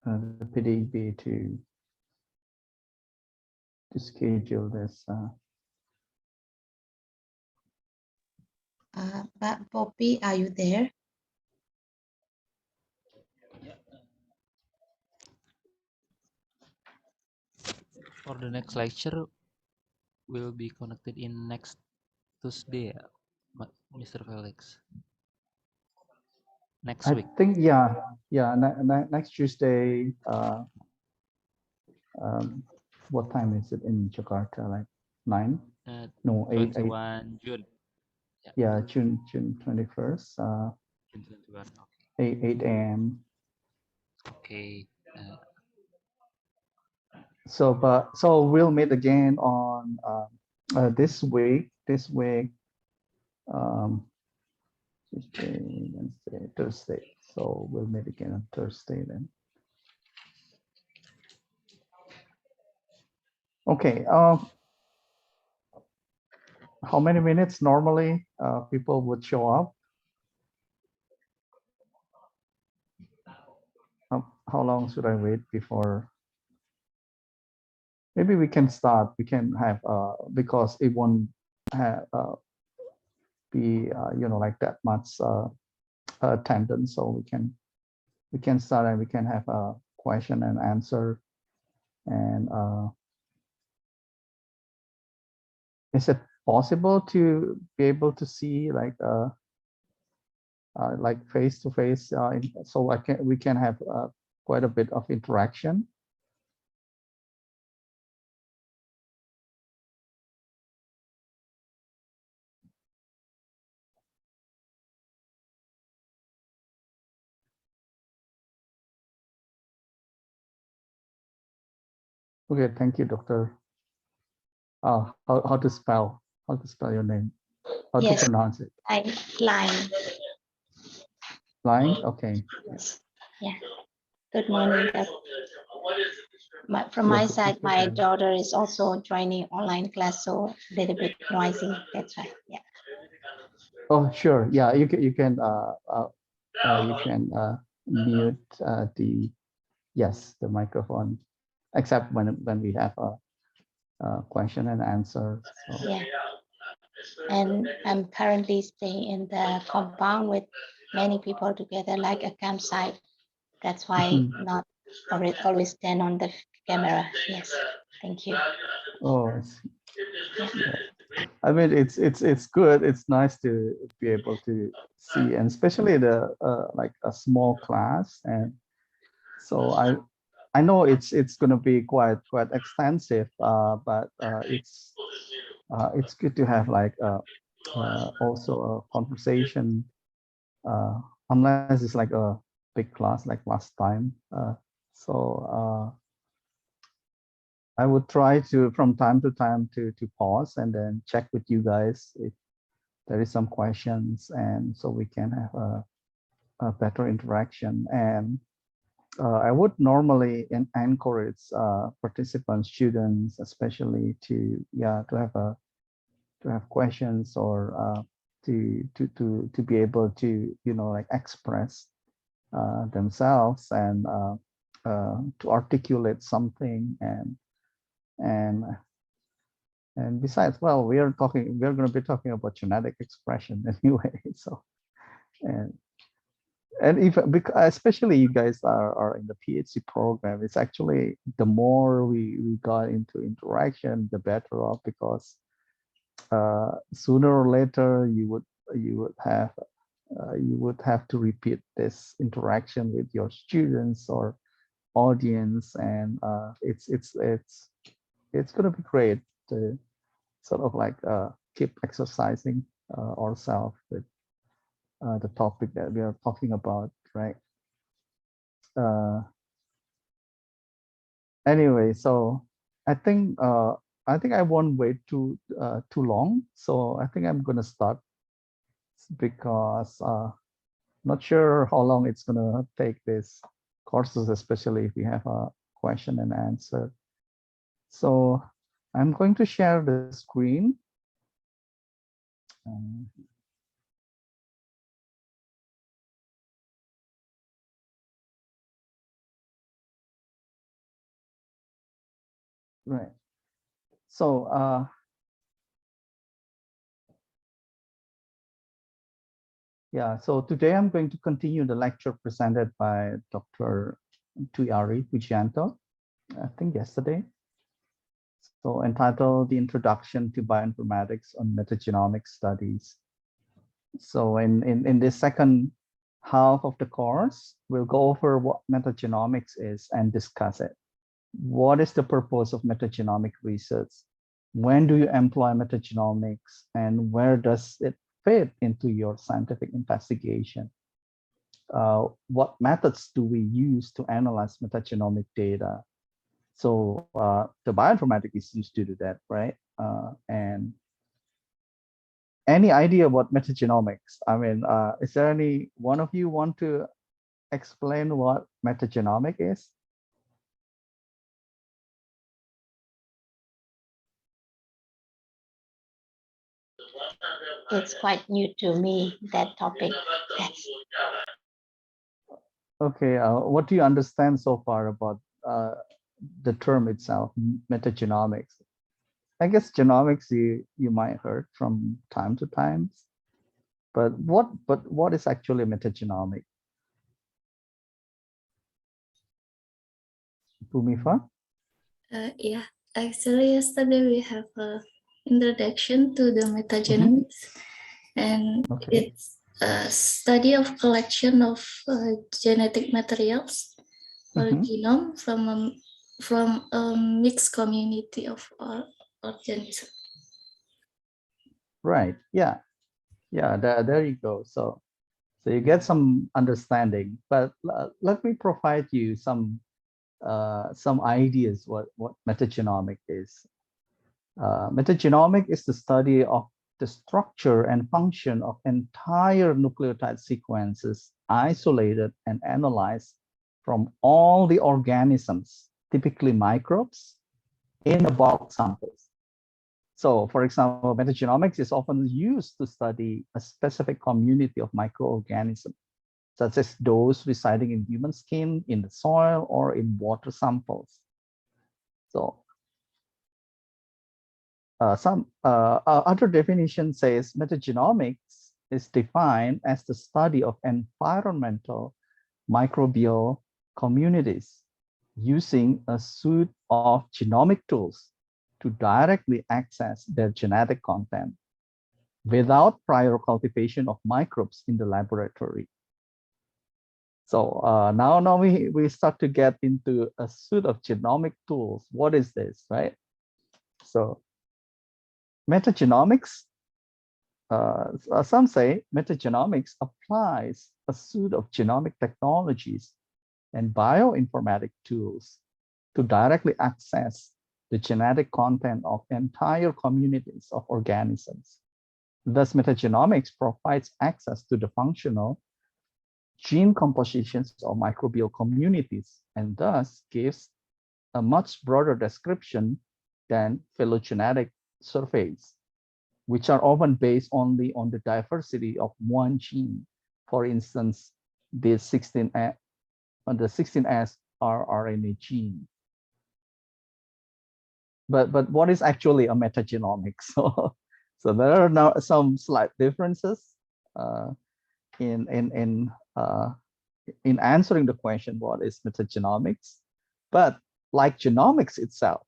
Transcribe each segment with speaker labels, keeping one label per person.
Speaker 1: the PDB to schedule this.
Speaker 2: But Poppy, are you there?
Speaker 3: For the next lecture will be connected in next Tuesday, Mr. Felix. Next week.
Speaker 1: I think yeah, next Tuesday. What time is it in Jakarta? Like 9? No, 8.
Speaker 3: 21 June.
Speaker 1: Yeah, June 21st.
Speaker 3: June 21.
Speaker 1: 8 a.m.
Speaker 3: Okay.
Speaker 1: So we'll meet again on this week. Tuesday, Wednesday, Thursday. So we'll meet again on Thursday then. Okay. How many minutes normally people would show up? How long should I wait before? Maybe we can start. We can have because it won't have, be like that much attendance. So we can start and we can have a question and answer. And is it possible to be able to see like face to face? So we can have quite a bit of interaction. Okay, thank you, Doctor. How to spell your name? How to pronounce it?
Speaker 2: Line.
Speaker 1: Line. Okay.
Speaker 2: Yeah. Good morning. From my side, my daughter is also joining online class, so a little bit noisy. That's right. Yeah.
Speaker 1: Oh, sure. Yeah, you can mute the microphone, except when we have a question and answer. So.
Speaker 2: Yeah. And I'm currently staying in the compound with many people together, like a campsite. That's why not always stand on the camera. Yes. Thank you.
Speaker 1: Oh, yeah. I mean, it's good. It's nice to be able to see, and especially the like a small class. And so I know it's going to be quite extensive, but it's good to have like also a conversation, unless it's like a big class like last time. So I would try to, from time to time, to pause and then check with you guys if there is some questions, and so we can have a better interaction. And I would normally encourage participants, students, especially to have questions, or to be able to like express themselves, and to articulate something. And besides, well, we're going to be talking about genetic expression anyway. So, and because especially you guys are in the PhD program, it's actually the more we got into interaction, the better off, because sooner or later you would have to repeat this interaction with your students or audience, and it's going to be great to sort of like keep exercising ourselves with the topic that we are talking about, right? Anyway, so I think I won't wait too long. So I think I'm gonna start, because not sure how long it's gonna take this courses, especially if we have a question and answer. So I'm going to share the screen. Right. So yeah, so today I'm going to continue the lecture presented by Dr. Tuyari Pujianto, I think yesterday. So entitled The Introduction to Bioinformatics on Metagenomic Studies. So in this second half of the course, we'll go over what metagenomics is and discuss it. What is the purpose of metagenomic research? When do you employ metagenomics, and where does it fit into your scientific investigation? What methods do we use to analyze metagenomic data? So the bioinformatics is used to do that, right? And any idea about metagenomics? I mean, is there any one of you want to explain what metagenomic is?
Speaker 2: It's quite new to me, that topic. Yes.
Speaker 1: Okay, what do you understand so far about the term itself, metagenomics? I guess genomics you might heard from time to time, but what is actually metagenomic? Bhumifa?
Speaker 4: Yeah, actually, yesterday we have a introduction to the metagenomics, and
Speaker 1: Okay.
Speaker 4: it's a study of collection of genetic materials or genome from a mixed community of organisms.
Speaker 1: Right. Yeah. Yeah. There you go. So you get some understanding, but let me provide you some ideas what metagenomic is. Metagenomic is the study of the structure and function of entire nucleotide sequences isolated and analyzed from all the organisms, typically microbes, in the bulk samples. So, for example, metagenomics is often used to study a specific community of microorganisms, such as those residing in human skin, in the soil, or in water samples. So, some other definition says metagenomics is defined as the study of environmental microbial communities using a suite of genomic tools to directly access their genetic content without prior cultivation of microbes in the laboratory. So now we start to get into a suite of genomic tools. What is this, right? So metagenomics, some say metagenomics applies a suite of genomic technologies and bioinformatic tools to directly access the genetic content of entire communities of organisms. Thus, metagenomics provides access to the functional gene compositions of microbial communities and thus gives a much broader description than phylogenetic surveys, which are often based only on the diversity of one gene. For instance, the 16S rRNA gene. But what is actually a metagenomics? So there are now some slight differences in answering the question, what is metagenomics? But like genomics itself,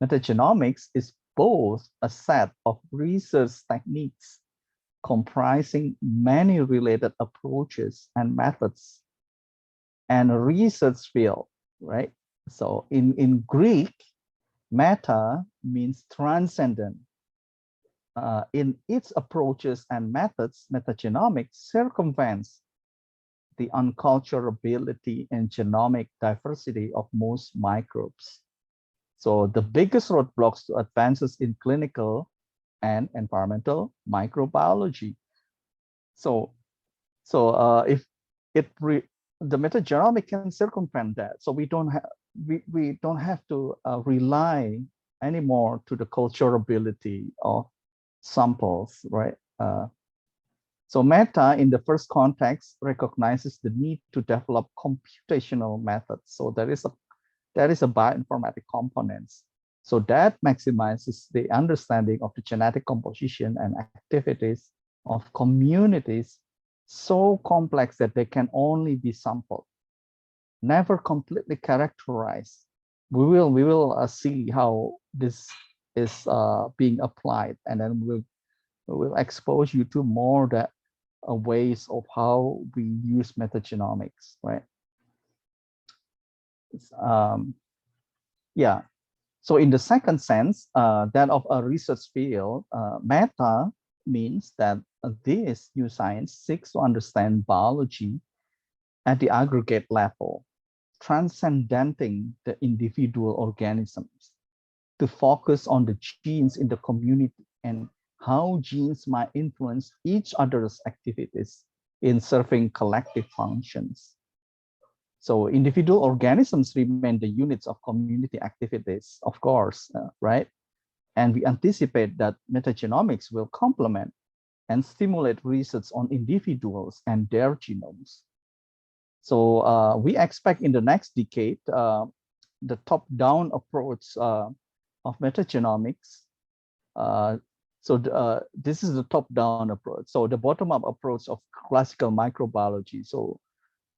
Speaker 1: metagenomics is both a set of research techniques comprising many related approaches and methods and a research field, right? So in Greek, meta means transcendent. In its approaches and methods, metagenomics circumvents the unculturability and genomic diversity of most microbes. So the biggest roadblocks to advances in clinical and environmental microbiology. So if the metagenomic can circumvent that, so we don't have to rely anymore to the culturability of samples, right? So meta in the first context recognizes the need to develop computational methods. So there is a bioinformatic components So that maximizes the understanding of the genetic composition and activities of communities so complex that they can only be sampled, never completely characterized. We will see how this is being applied, and then we'll expose you to more that ways of how we use metagenomics, right? Yeah. So in the second sense, that of a research field, meta means that this new science seeks to understand biology at the aggregate level, transcending the individual organisms, to focus on the genes in the community and how genes might influence each other's activities in serving collective functions. So individual organisms remain the units of community activities, of course, right? And we anticipate that metagenomics will complement and stimulate research on individuals and their genomes. So we expect in the next decade, the top-down approach of metagenomics. This is the top-down approach. So the bottom-up approach of classical microbiology. So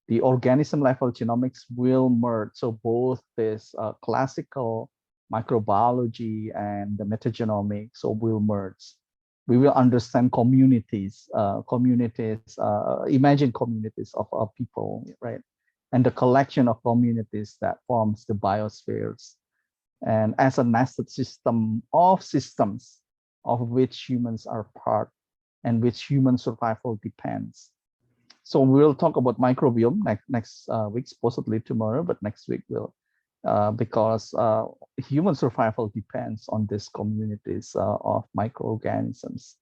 Speaker 1: the organism level genomics will merge. So both this classical microbiology and the metagenomics so will merge. We will understand communities, imagine communities of people, right? And the collection of communities that forms the biospheres. And as a nested system of systems of which humans are part and which human survival depends. So we'll talk about microbiome next week, possibly tomorrow, but next week we'll, because human survival depends on these communities of microorganisms.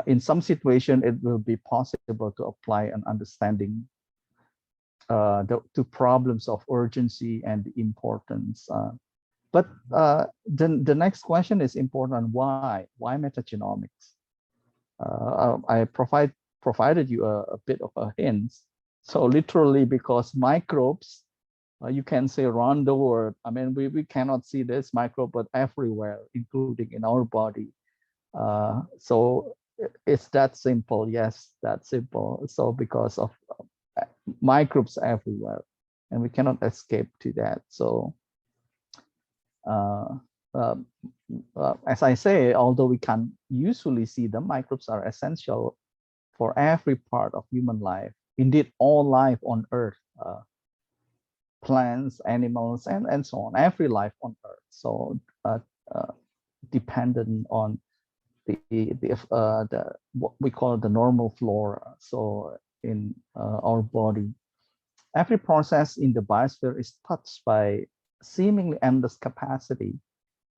Speaker 1: In some situation, it will be possible to apply an understanding to problems of urgency and importance. But the next question is important. Why metagenomics? I provided you a bit of a hint. So literally because microbes, you can say around the world. I mean, we cannot see this microbe, but everywhere, including in our body. So it's that simple. Yes, that simple. So because of microbes everywhere, and we cannot escape to that. So as I say, although we can usually see them, microbes are essential for every part of human life. Indeed, all life on Earth, plants, animals, and so on, every life on Earth. So dependent on the what we call the normal flora. So in our body, every process in the biosphere is touched by seemingly endless capacity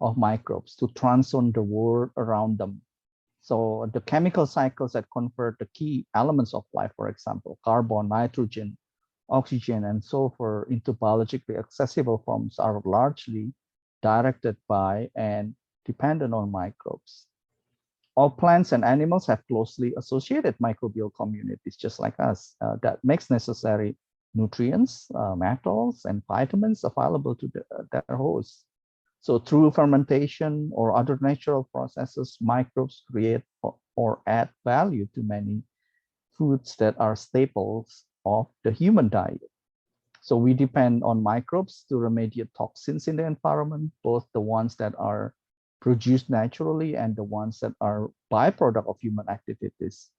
Speaker 1: of microbes to transform the world around them. So the chemical cycles that convert the key elements of life, for example, carbon, nitrogen, oxygen, and sulfur into biologically accessible forms are largely directed by and dependent on microbes. All plants and animals have closely associated microbial communities, just like us, that makes necessary nutrients, metals, and vitamins available to their hosts. So through fermentation or other natural processes, microbes create or add value to many foods that are staples of the human diet. So we depend on microbes to remediate toxins in the environment, both the ones that are produced naturally and the ones that are byproduct of human activities,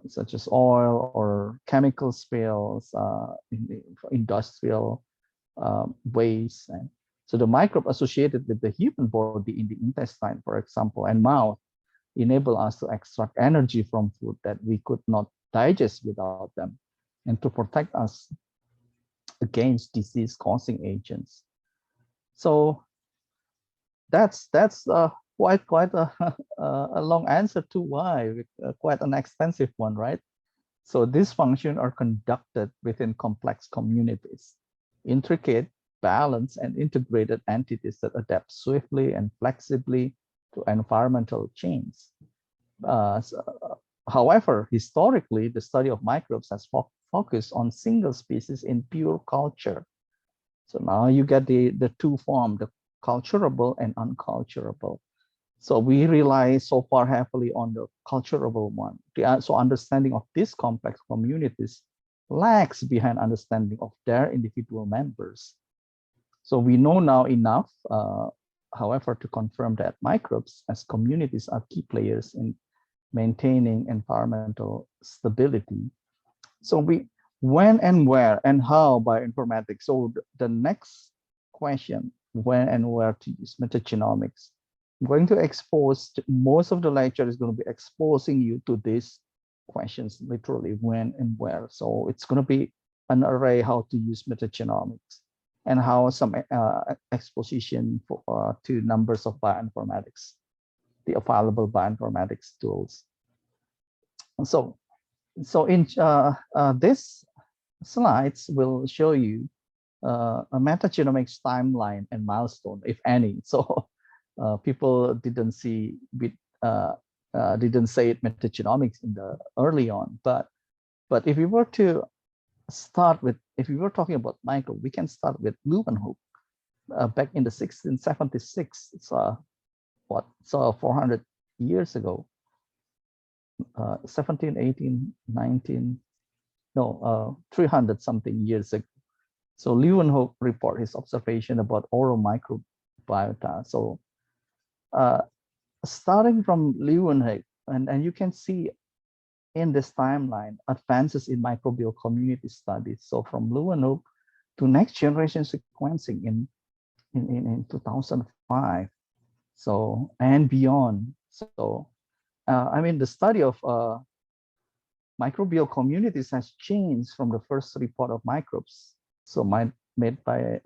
Speaker 1: such as oil or chemical spills, industrial waste. And so the microbe associated with the human body in the intestine, for example, and mouth, enable us to extract energy from food that we could not digest without them, and to protect us against disease-causing agents. So that's quite a long answer to why, quite an expensive one, right? So these functions are conducted within complex communities, intricate, balanced, and integrated entities that adapt swiftly and flexibly to environmental change. However, historically, the study of microbes has focused on single species in pure culture. So now you get the two form, culturable and unculturable. So we rely so far heavily on the culturable one. So understanding of these complex communities lags behind understanding of their individual members. So we know now enough, however, to confirm that microbes as communities are key players in maintaining environmental stability. So when and where and how bioinformatics. So the next question, when and where to use metagenomics. I'm going to expose, most of the lecture is going to be exposing you to these questions, literally when and where. So it's going to be an array how to use metagenomics and how some exposition for, to numbers of bioinformatics, the available bioinformatics tools. So in this slides will show you a metagenomics timeline and milestone, if any. So people didn't see didn't say it metagenomics in the early on, but if we were to start with, if we were talking about micro, we can start with Leeuwenhoek back in the 1676. It's what, so 400 years ago, 17, 18, 19, no, 300 something years ago. So Leeuwenhoek report his observation about oral microbiota. So starting from Leeuwenhoek, and you can see in this timeline advances in microbial community studies. So from Leeuwenhoek to next generation sequencing in 2005. So and beyond. So I mean, the study of microbial communities has changed from the first report of microbes, so made by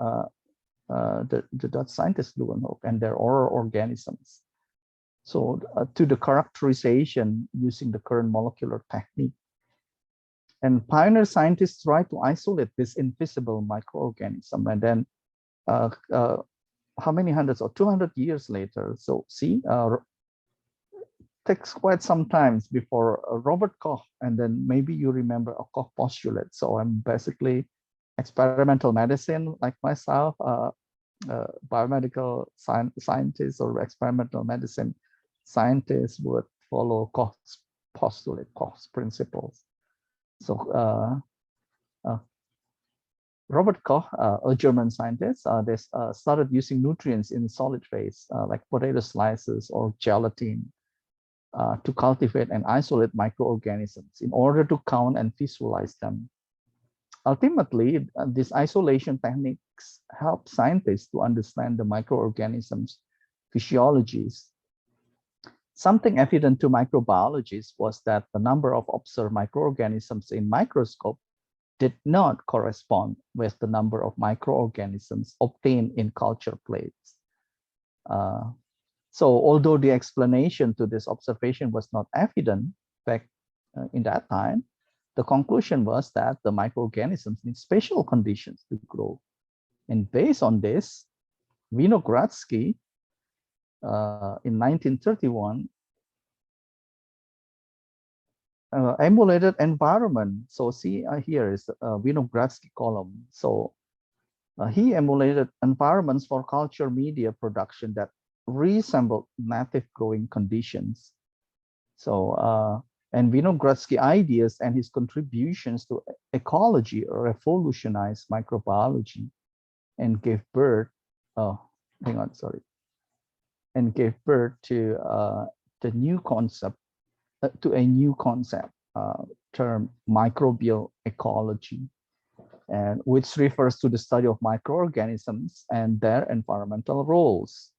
Speaker 1: the Dutch scientist Leeuwenhoek and their oral organisms. So to the characterization using the current molecular technique. And pioneer scientists try to isolate this invisible microorganism, and then how many hundreds or 200 years later, so see, takes quite some time before Robert Koch, and then maybe you remember a Koch postulate. So I'm basically experimental medicine like myself, biomedical scientist or experimental medicine scientists would follow Koch's postulate, Koch's principles. So Robert Koch, a German scientist, they started using nutrients in solid phase, like potato slices or gelatin, to cultivate and isolate microorganisms in order to count and visualize them. Ultimately, these isolation techniques help scientists to understand the microorganisms' physiologies. Something evident to microbiologists was that the number of observed microorganisms in microscope did not correspond with the number of microorganisms obtained in culture plates. So although the explanation to this observation was not evident back in that time, the conclusion was that the microorganisms need special conditions to grow. And based on this, Winogradsky in 1931 emulated environment. So see here is Winogradsky column. So he emulated environments for culture media production that resembled native growing conditions. So and Winogradsky ideas and his contributions to ecology revolutionized microbiology and gave birth, and gave birth to the new concept, to a new concept term microbial ecology, and which refers to the study of microorganisms and their environmental roles.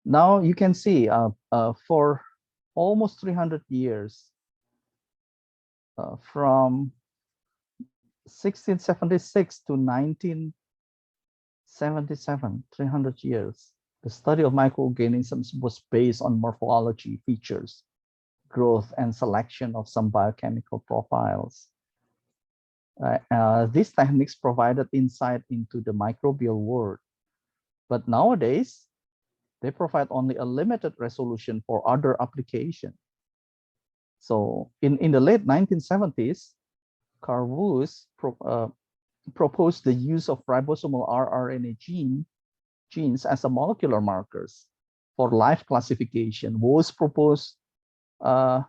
Speaker 1: Now you can see for almost 300 years, from 1676 to 1977, 300 years, the study of microorganisms was based on morphology, features, growth, and selection of some biochemical profiles. These techniques provided insight into the microbial world, but nowadays, they provide only a limited resolution for other applications. So in the late 1970s, Carl Woese proposed the use of ribosomal rRNA genes as a molecular markers for life classification. Was proposed to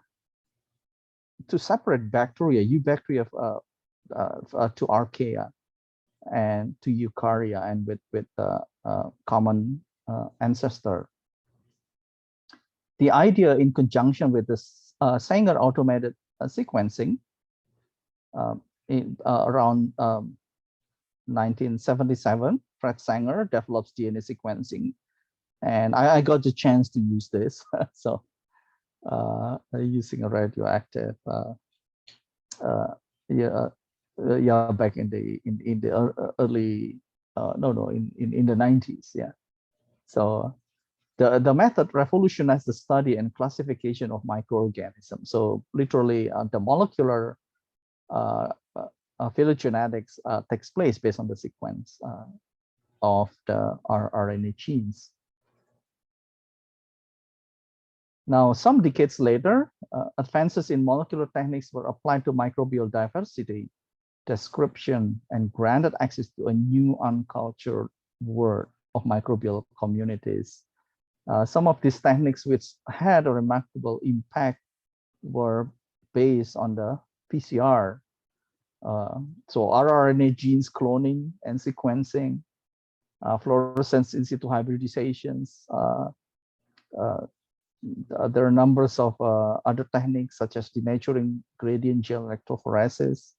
Speaker 1: separate bacteria, eubacteria, to archaea and to eukarya, and with common ancestor. The idea, in conjunction with this Sanger automated sequencing around 1977, Fred Sanger develops DNA sequencing, and I got the chance to use this. So using a radioactive, yeah, back in the early, in the 90s, yeah. So the method revolutionized the study and classification of microorganisms. So literally, the molecular phylogenetics takes place based on the sequence of the rRNA genes. Now, some decades later, advances in molecular techniques were applied to microbial diversity, description, and granted access to a new uncultured world of microbial communities. Some of these techniques, which had a remarkable impact, were based on the PCR. So rRNA genes cloning and sequencing, fluorescence in situ hybridizations. There are numbers of other techniques such as denaturing gradient gel electrophoresis,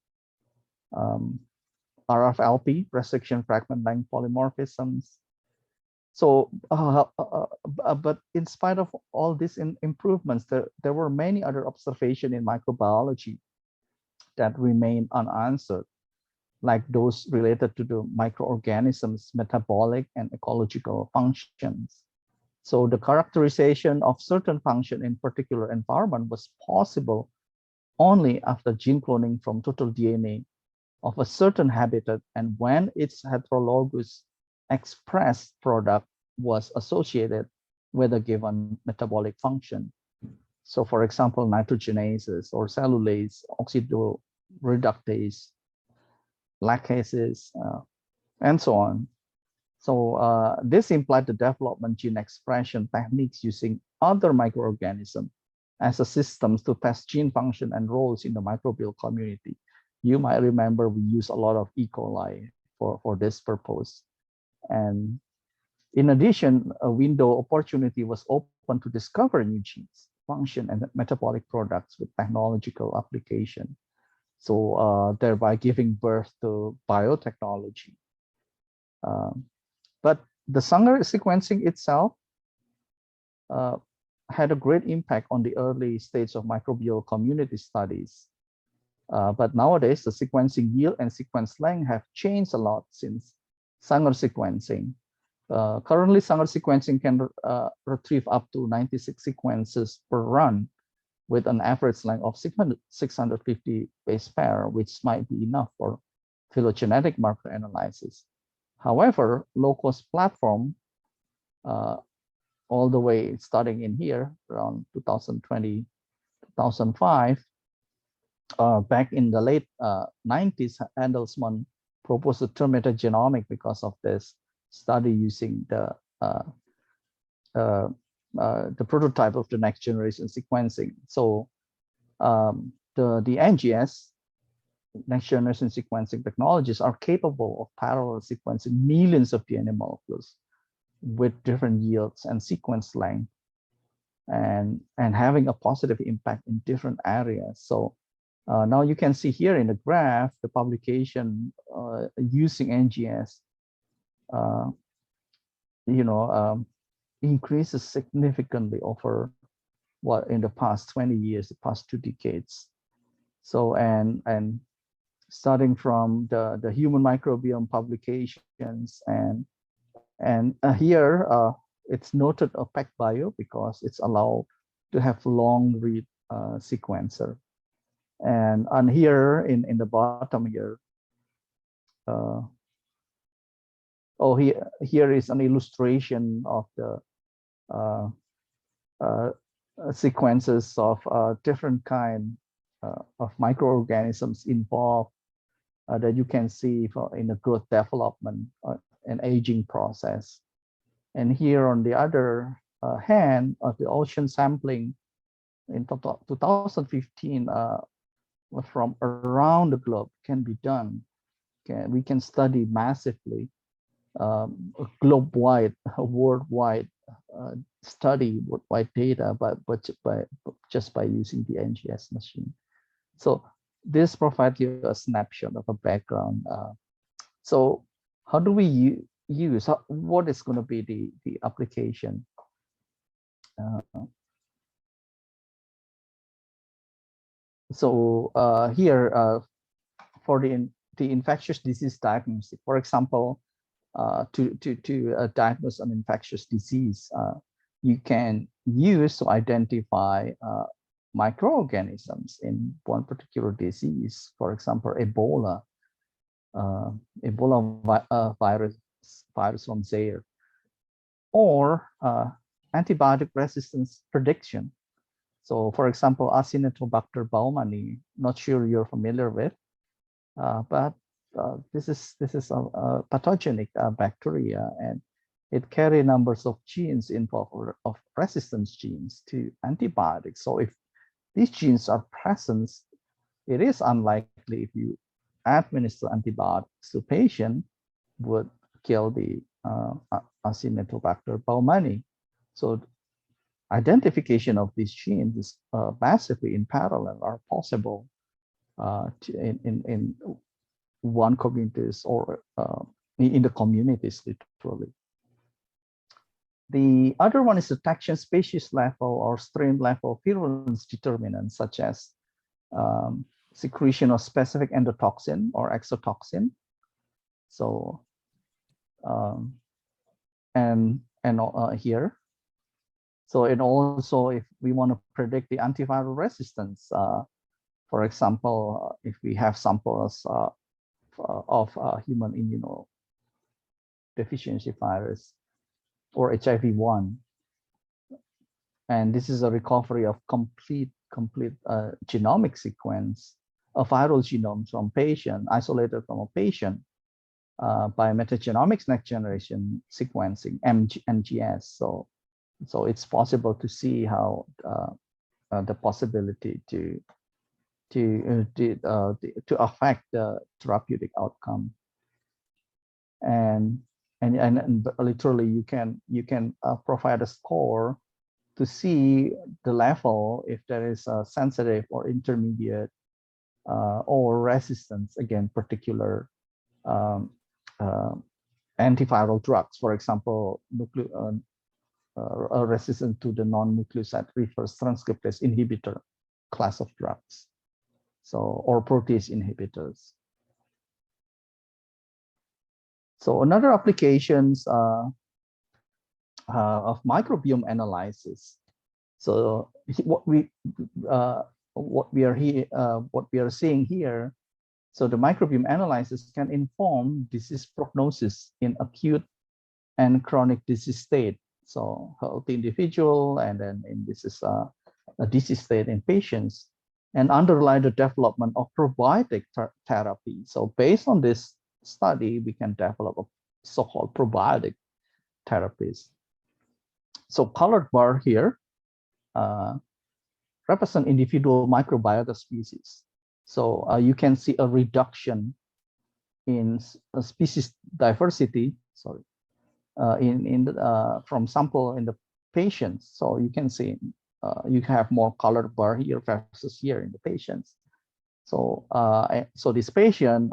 Speaker 1: RFLP, restriction fragment length polymorphisms. So, but in spite of all these improvements, there were many other observations in microbiology that remain unanswered, like those related to the microorganisms' metabolic and ecological functions. So the characterization of certain function in particular environment was possible only after gene cloning from total DNA of a certain habitat, and when its heterologous expressed product was associated with a given metabolic function. So for example, nitrogenases or cellulase, oxidoreductase, lactases, and so on. So this implied the development gene expression techniques using other microorganisms as a systems to test gene function and roles in the microbial community. You might remember we use a lot of E. coli for this purpose. And in addition, a window opportunity was open to discover new genes, function, and metabolic products with technological application. So thereby giving birth to biotechnology. But the Sanger sequencing itself had a great impact on the early stage of microbial community studies. But nowadays, the sequencing yield and sequence length have changed a lot since Sanger sequencing. Currently, Sanger sequencing can retrieve up to 96 sequences per run with an average length of 650 base pair, which might be enough for phylogenetic marker analysis. However, low-cost platform, all the way starting in here around 2020, 2005, back in the late 90s, Handelsman proposed the term metagenomic because of this study using the prototype of the next generation sequencing. So the NGS, next generation sequencing technologies, are capable of parallel sequencing millions of DNA molecules with different yields and sequence length, and having a positive impact in different areas. So now you can see here in the graph, the publication using NGS, increases significantly over what in the past 20 years, the past 2 decades. So, and starting from the human microbiome publications, and here it's noted a PacBio because it's allowed to have long read sequencer. And on here in the bottom here, here is an illustration of the sequences of different kind of microorganisms involved that you can see in the growth development and aging process. And here on the other hand, the ocean sampling in 2015 from around the globe can be done. We can study massively, globe-wide, worldwide study, worldwide data, just by using the NGS machine. So this provides you a snapshot of a background. So how do we use, what is going to be the application? Here for the infectious disease diagnostic, for example, to diagnose an infectious disease, you can use to identify microorganisms in one particular disease. For example, Ebola virus from Zaire, or antibiotic resistance prediction. So, for example, Acinetobacter baumannii, not sure you're familiar with, but this is a pathogenic bacteria, and it carries numbers of genes involved, of resistance genes to antibiotics. So if these genes are present, it is unlikely if you administer antibiotics to patient would kill the Acinetobacter baumannii. So identification of these genes is massively in parallel are possible in one communities or in the communities literally. The other one is detection species level or strain level virulence determinants, such as secretion of specific endotoxin or exotoxin. So here. So and also if we want to predict the antiviral resistance, for example, if we have samples of human immunodeficiency virus or HIV-1, and this is a recovery of complete genomic sequence, a viral genome from patient, isolated from a patient by metagenomics next generation sequencing, NGS. So it's possible to see how the possibility to affect the therapeutic outcome, and literally you can provide a score to see the level if there is a sensitive or intermediate or resistance against particular antiviral drugs, for example, resistant to the non-nucleoside reverse transcriptase inhibitor class of drugs, so or protease inhibitors. So another applications of microbiome analysis. So what we are seeing here. So the microbiome analysis can inform disease prognosis in acute and chronic disease state. So healthy individual, and then this is a disease state in patients, and underlie the development of probiotic therapy. So based on this study, we can develop a so-called probiotic therapies. So colored bar here represent individual microbiota species. So you can see a reduction in species diversity. Sorry. From sample in the patients. So you can see you have more colored bar here versus here in the patients. So so this patient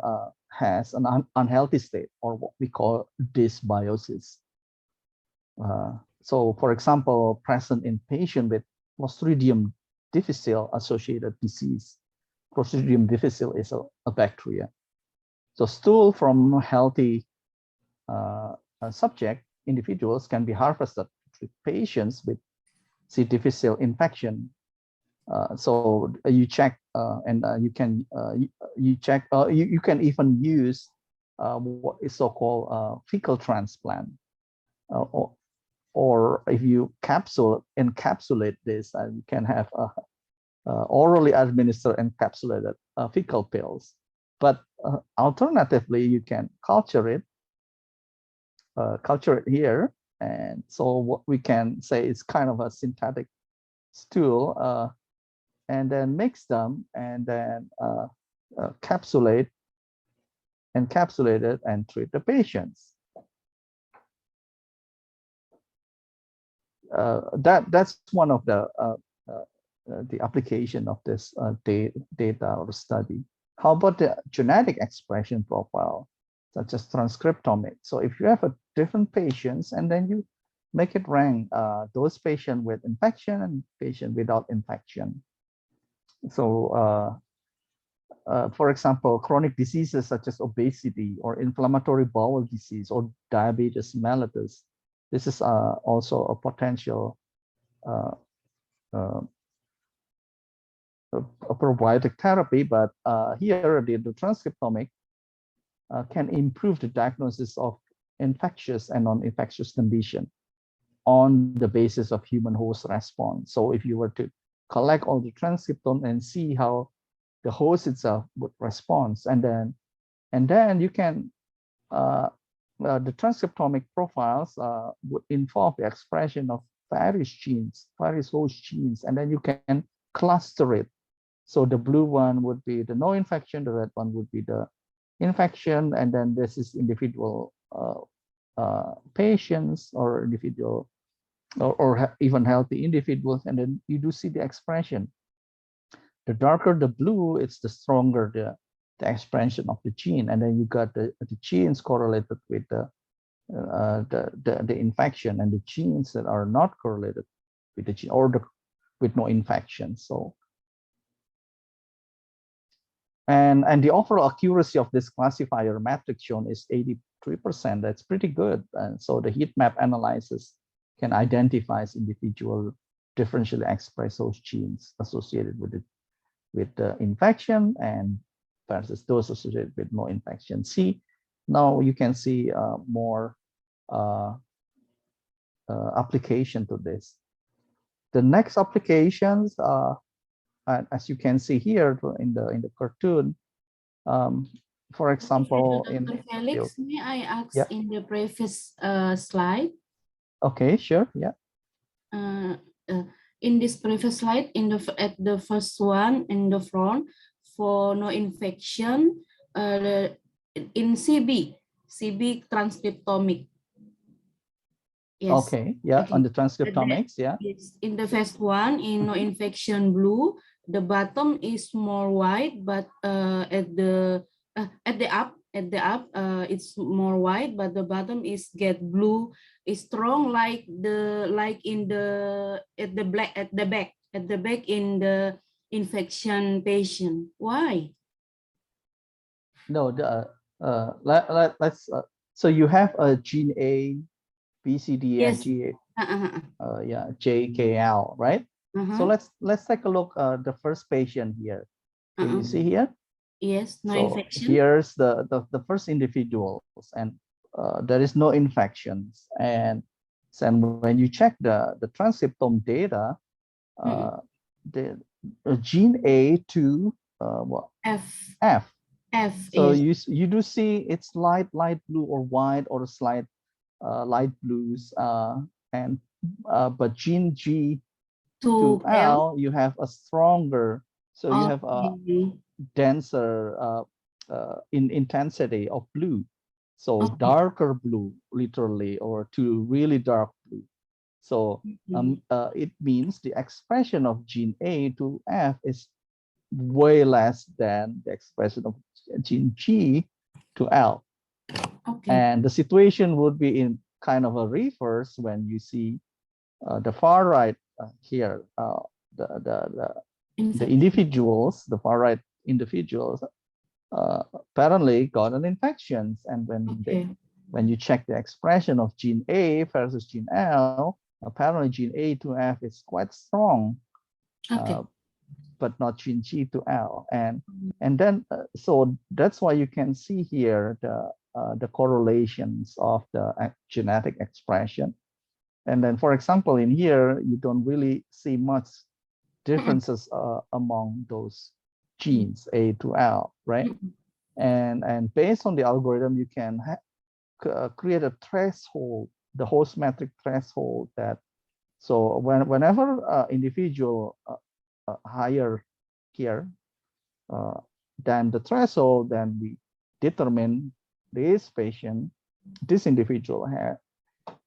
Speaker 1: has an unhealthy state, or what we call dysbiosis. So for example, present in patient with Clostridium difficile associated disease. Clostridium difficile is a bacteria. So stool from healthy subject individuals can be harvested to patients with C. difficile infection. So you check and you can check. You can even use what is so-called fecal transplant, or if you encapsulate this, you can have orally administered encapsulated fecal pills. But alternatively, you can culture it here. And so what we can say is kind of a synthetic stool, and then mix them and then encapsulate it and treat the patients. That's one of the application of this data or study. How about the genetic expression profile, such as transcriptomic? So if you have a different patients and then you make it rank those patients with infection and patient without infection. So for example, chronic diseases such as obesity or inflammatory bowel disease or diabetes mellitus. This is also a potential a probiotic therapy, but here the transcriptomic can improve the diagnosis of infectious and non-infectious condition on the basis of human host response. So if you were to collect all the transcriptome and see how the host itself would respond, and then you can the transcriptomic profiles would involve the expression of various genes, various host genes, and then you can cluster it. So the blue one would be the no infection, the red one would be the infection, and then this is individual patients or individual or even healthy individuals, and then you do see the expression. The darker the blue, it's the stronger the expression of the gene, and then you got the genes correlated with the infection, and the genes that are not correlated with the gene or with no infection. So and the overall accuracy of this classifier matrix shown is 83%. That's pretty good. And so the heat map analysis can identify individual differentially expressed host genes associated with the infection and versus those associated with no infection. See, now you can see more application to this. The next applications, as you can see here in the cartoon, for example, in
Speaker 5: Felix, may I ask
Speaker 1: yeah.
Speaker 5: in the previous slide?
Speaker 1: Okay, sure, yeah.
Speaker 5: In this previous slide, at the first one in the front for no infection, in CB transcriptomic. Yes.
Speaker 1: Okay, yeah, okay. On the transcriptomics, yeah.
Speaker 5: Yes, in the first one, in no infection blue, the bottom is more white, but at the up, it's more white, but the bottom is get blue. Is strong like in the at the back in the infection patient. Why?
Speaker 1: No, let's. So you have a gene A, B, C, D,
Speaker 5: yes.
Speaker 1: and G, yeah, J, K, L, right? So let's take a look at the first patient here. Can you see here?
Speaker 5: Yes, no
Speaker 1: so
Speaker 5: infection.
Speaker 1: Here's the first individuals, and there is no infections. And when you check the transcriptome data, the gene A to what? F. So you do see it's light blue or white or slight light blues, and but gene G to L, you have a stronger, so you have a denser in intensity of blue, so darker blue literally, or to really dark blue. So it means the expression of gene A to F is way less than the expression of gene G to L. And the situation would be in kind of a reverse when you see the far right here, the individuals, the far right individuals apparently got an infections, and when you check the expression of gene A versus gene L, apparently gene A to F is quite strong, but not gene G to L, and then so that's why you can see here the correlations of the genetic expression. And then, for example, in here, you don't really see much differences among those genes, A to L, right? and based on the algorithm, you can create a threshold, the host metric threshold, that so whenever individual higher here than the threshold, then we determine this patient, this individual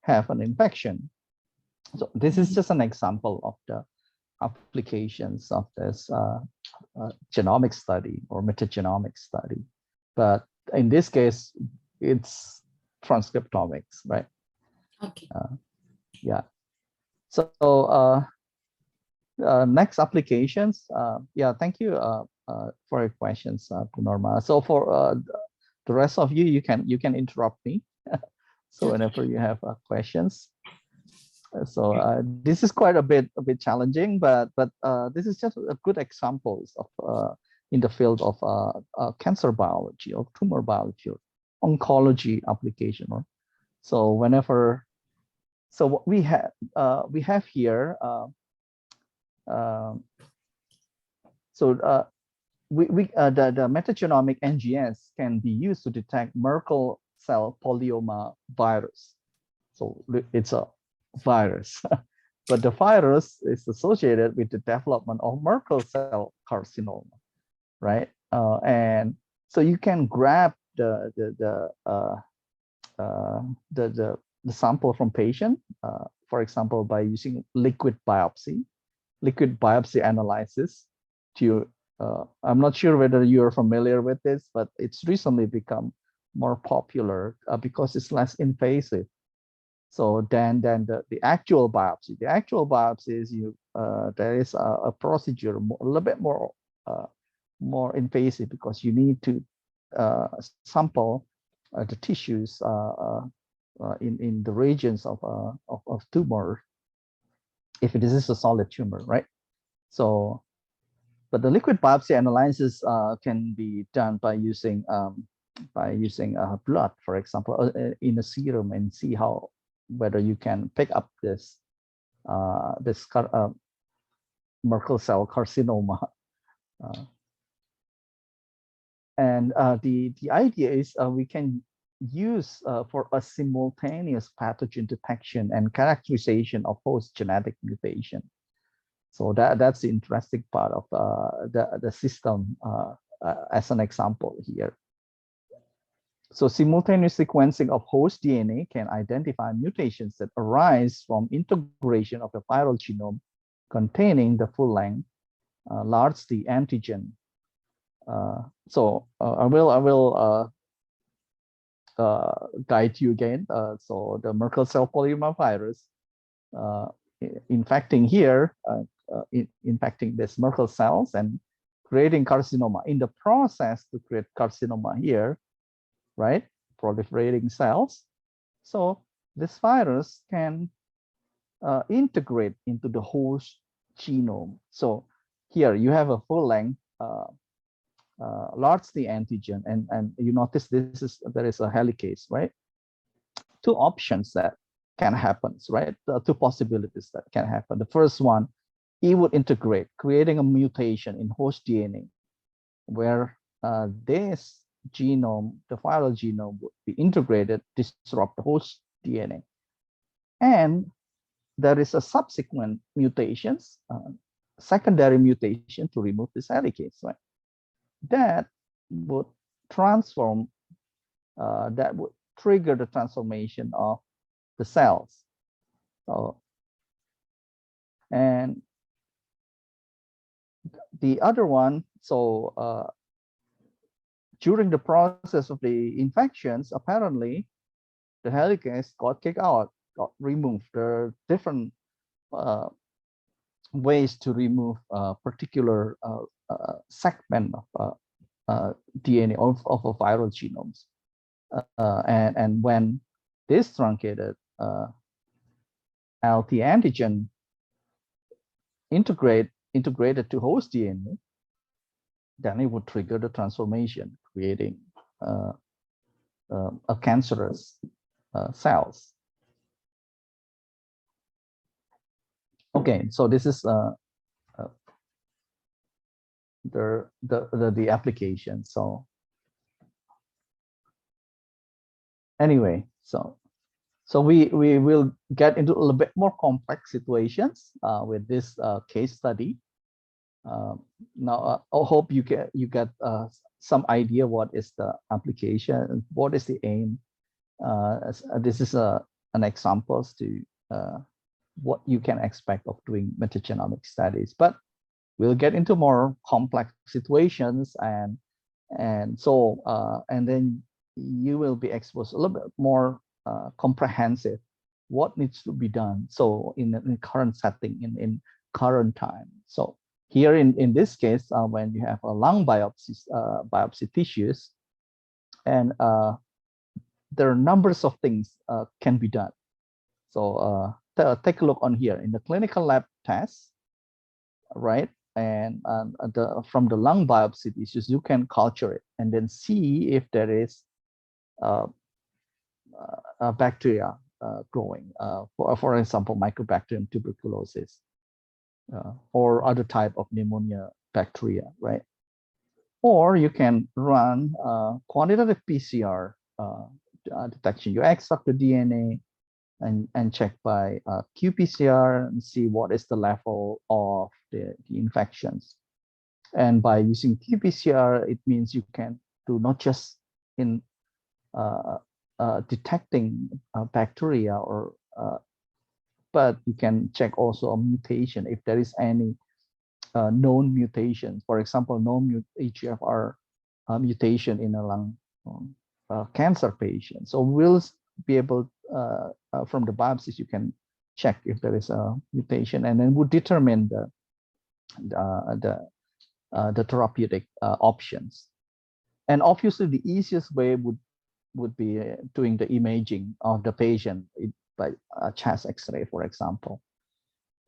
Speaker 1: have an infection. So this is just an example of the applications of this genomic study or metagenomic study. But in this case, it's transcriptomics, right?
Speaker 5: Okay.
Speaker 1: Yeah. So next applications. Yeah, thank you for your questions, Norma. So for the rest of you, you can interrupt me. So whenever you have questions. So this is quite a bit challenging, but this is just a good examples of in the field of cancer biology or tumor biology or oncology application. So whenever, so what we have here. The metagenomic NGS can be used to detect Merkel cell polyoma virus. So it's a virus, but the virus is associated with the development of Merkel cell carcinoma, right? And so you can grab the sample from patient, for example, by using liquid biopsy analysis. To I'm not sure whether you're familiar with this, but it's recently become more popular because it's less invasive. So then the actual biopsy. The actual biopsy is there is a procedure a little bit more invasive because you need to sample the tissues in the regions of tumor, if this is a solid tumor, right? So, but the liquid biopsy analysis can be done by using blood, for example, in a serum, and see whether you can pick up this Merkel cell carcinoma. And the idea is we can use for a simultaneous pathogen detection and characterization of host genetic mutation. So that's the interesting part of the system as an example here. So simultaneous sequencing of host DNA can identify mutations that arise from integration of a viral genome containing the full-length large D antigen. So I will guide you again. So the Merkel cell polyoma virus infecting here, infecting this Merkel cells and creating carcinoma. In the process to create carcinoma here, right, proliferating cells. So this virus can integrate into the host genome. So here you have a full-length large D antigen, and you notice there is a helicase, right? Two options that can happen, right? Two possibilities that can happen. The first one, it would integrate, creating a mutation in host DNA, where this genome, the viral genome, would be integrated, disrupt the host DNA, and there is a subsequent mutations, secondary mutation to remove this helicase, right? That would transform, that would trigger the transformation of the cells. So, and the other one, so during the process of the infections, apparently the helicase got kicked out, got removed. There are different ways to remove a particular segment of DNA of a viral genomes. And when this truncated LT antigen integrated to host DNA, then it would trigger the transformation, creating a cancerous cells. Okay, so this is the application. So anyway, so we will get into a little bit more complex situations with this case study. Now, I hope you get some idea what is the application, what is the aim. This is an examples to what you can expect of doing metagenomic studies, but we'll get into more complex situations, and so and then you will be exposed a little bit more comprehensive what needs to be done. So in current setting, in current time. So here in this case, when you have a lung biopsy tissues, and there are numbers of things can be done. So take a look on here in the clinical lab test, right? And from the lung biopsy tissues, you can culture it and then see if there is a bacteria growing, for example, Mycobacterium tuberculosis, or other type of pneumonia bacteria, right? Or you can run quantitative PCR detection. You extract the DNA and check by qPCR and see what is the level of the infections. And by using qPCR, it means you can do not just in detecting bacteria, or but you can check also a mutation if there is any known mutations. For example, known EGFR mutation in a lung cancer patient. So we'll be able from the biopsies, you can check if there is a mutation, and then would determine the therapeutic options. And obviously, the easiest way would be doing the imaging of the patient by a chest X-ray, for example.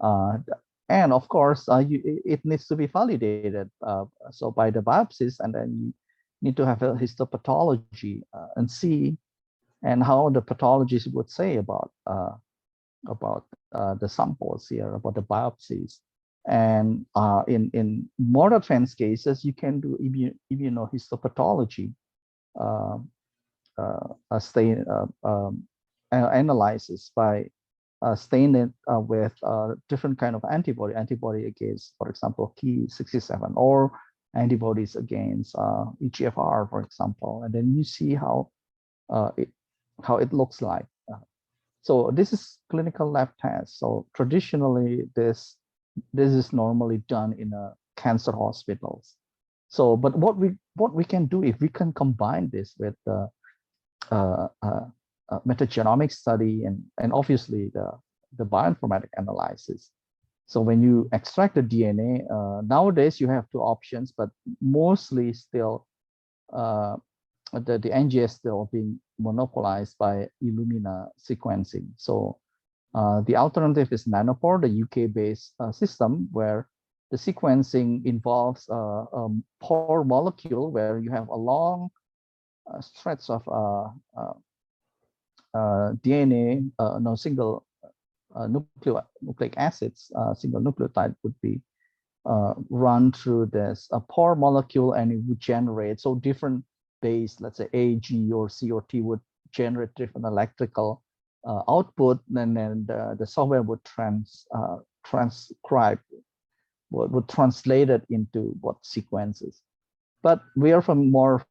Speaker 1: And of course, it needs to be validated. So by the biopsies, and then you need to have a histopathology and see, and how the pathologists would say about the samples here, about the biopsies. And in more advanced cases, you can do immunohistopathology, stain analysis by stain it with different kind of antibody against, for example, Ki-67, or antibodies against EGFR, for example, and then you see how it looks like. So this is clinical lab test. So traditionally, this is normally done in cancer hospitals. So, but what we can do, if we can combine this with the metagenomic study and obviously the bioinformatic analysis. So when you extract the DNA, nowadays you have two options, but mostly still the NGS still being monopolized by Illumina sequencing. So the alternative is Nanopore, the UK-based system, where the sequencing involves a pore molecule where you have a long stretch of DNA, no single nucleic acids, single nucleotide would be run through this pore molecule, and it would generate, so different base, let's say A, G, or C, or T, would generate different electrical output, and then the software would transcribe, would translate it into what sequences. But we are from more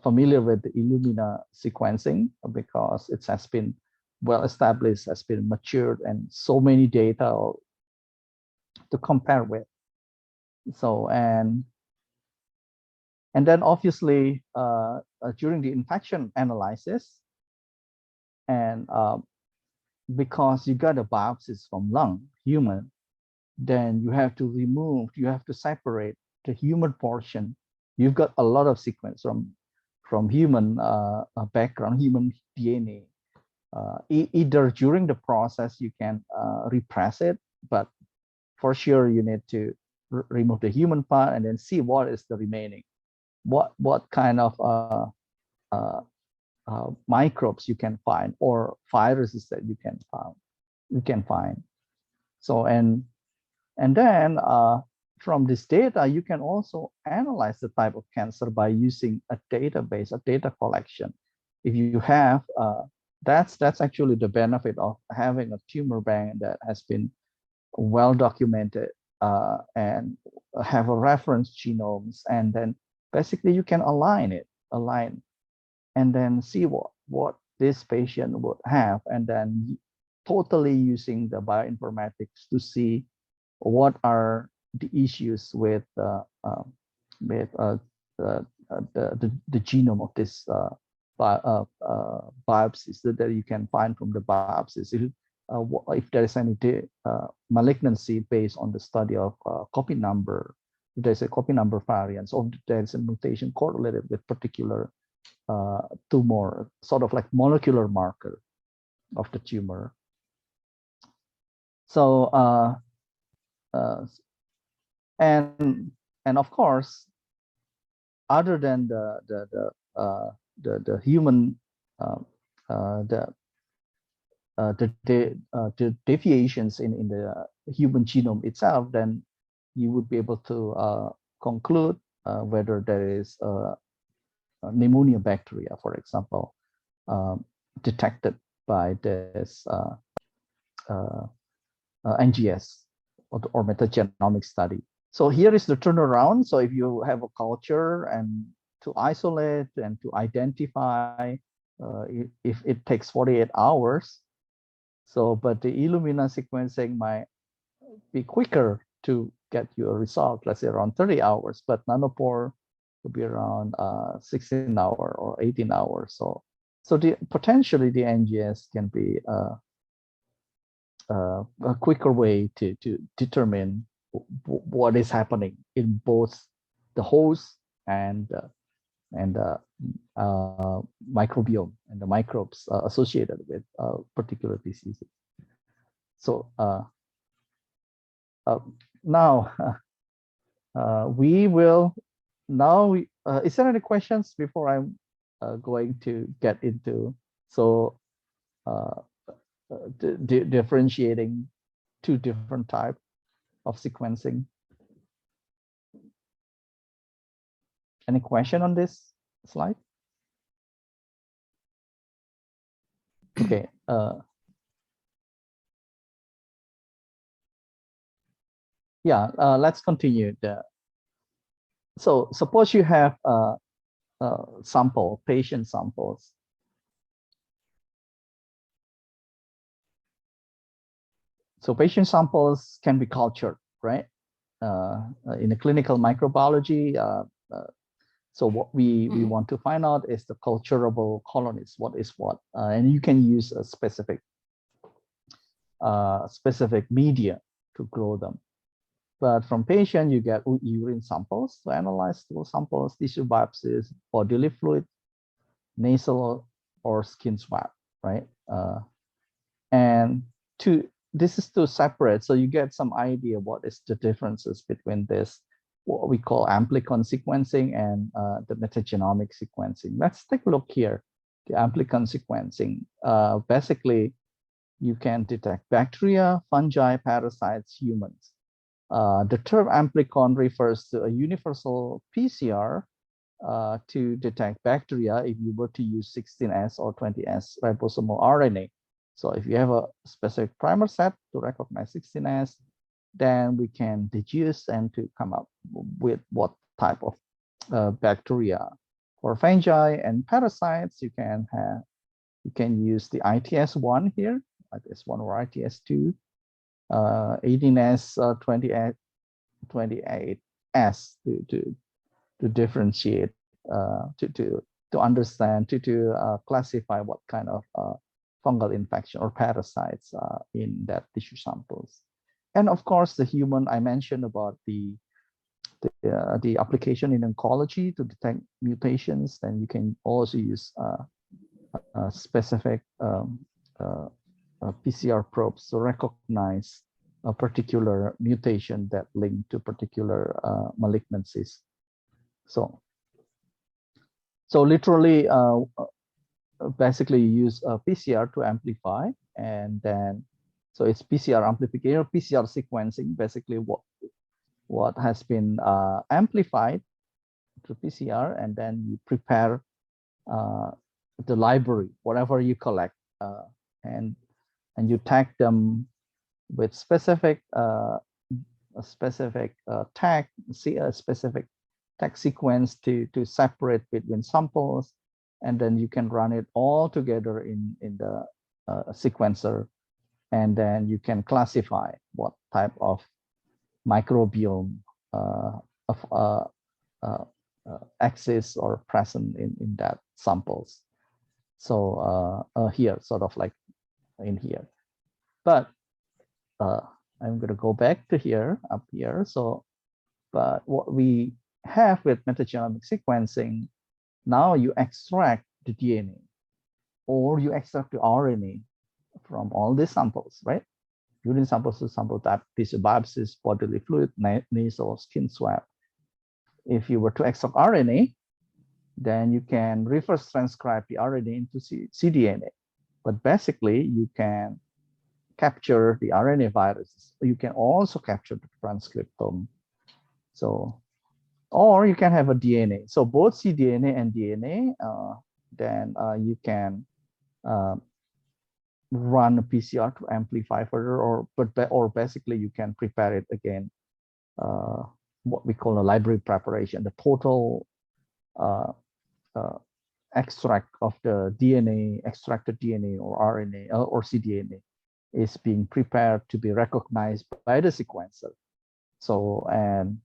Speaker 1: familiar with the Illumina sequencing, because it has been well established, has been matured, and so many data to compare with. So and then obviously during the infection analysis, and because you got a biopsies from lung, human, then you have to separate the human portion. You've got a lot of sequence from human background, human DNA. Either during the process you can repress it, but for sure you need to remove the human part and then see what is the remaining, what kind of microbes you can find, or viruses that you can find. So and then from this data, you can also analyze the type of cancer by using a database, a data collection. If you have, that's actually the benefit of having a tumor bank that has been well documented and have a reference genomes, and then basically you can align, and then see what this patient would have, and then totally using the bioinformatics to see what are the issues with the genome of this biopsies that you can find from the biopsies. If there is any malignancy based on the study of copy number, if there's a copy number variance, or there's a mutation correlated with particular tumor, sort of like molecular marker of the tumor. So and of course, other than the human the deviations in the human genome itself, then you would be able to conclude whether there is a pneumonia bacteria, for example, detected by this NGS or metagenomic study. So here is the turnaround. So if you have a culture and to isolate and to identify, if it takes 48 hours, so but the Illumina sequencing might be quicker to get you a result, let's say around 30 hours, but nanopore will be around 16 hours or 18 hours. So potentially the NGS can be a quicker way to determine what is happening in both the host and the microbiome and the microbes associated with particular diseases. So now we will is there any questions before I'm going to get into differentiating two different types of sequencing? Any question on this slide? Okay. Yeah, let's continue. So suppose you have patient samples. So patient samples can be cultured, right? In the clinical microbiology, so what we want to find out is the culturable colonies, what is what, and you can use a specific media to grow them. But from patient, you get urine samples to analyze those samples, tissue biopsies, bodily fluid, nasal or skin swab, right? And this is to separate, so you get some idea what is the differences between this, what we call amplicon sequencing and the metagenomic sequencing. Let's take a look here. The amplicon sequencing, basically, you can detect bacteria, fungi, parasites, humans. The term amplicon refers to a universal PCR to detect bacteria if you were to use 16S or 20S ribosomal RNA. So if you have a specific primer set to recognize 16S, then we can deduce and to come up with what type of bacteria. For fungi and parasites, you can use the ITS1 here, ITS1 or ITS2, 18S, 28S to differentiate, to understand, to classify what kind of fungal infection or parasites in that tissue samples. And of course, the human, I mentioned about the application in oncology to detect mutations. Then you can also use specific PCR probes to recognize a particular mutation that linked to particular malignancies. So literally, basically you use a PCR to amplify, and then so it's PCR amplification or PCR sequencing. Basically, what has been amplified through PCR, and then you prepare the library, whatever you collect, and you tag them with specific tag, see a specific tag sequence to separate between samples, and then you can run it all together in the sequencer, and then you can classify what type of microbiome of exists or present in that samples. So here, sort of like in here, but I'm going to go back to here, up here. So, but what we have with metagenomic sequencing, now you extract the DNA or you extract the RNA from all these samples, right? Urine samples to sample type, tissue biopsies, bodily fluid, nasal, skin swab. If you were to extract RNA, then you can reverse transcribe the RNA into cDNA. But basically, you can capture the RNA viruses. You can also capture the transcriptome. So, or you can have a DNA. So both cDNA and DNA, then you can run a PCR to amplify further, or basically you can prepare it again, what we call a library preparation. The total extract of the DNA, extracted DNA or RNA or cDNA is being prepared to be recognized by the sequencer. So, and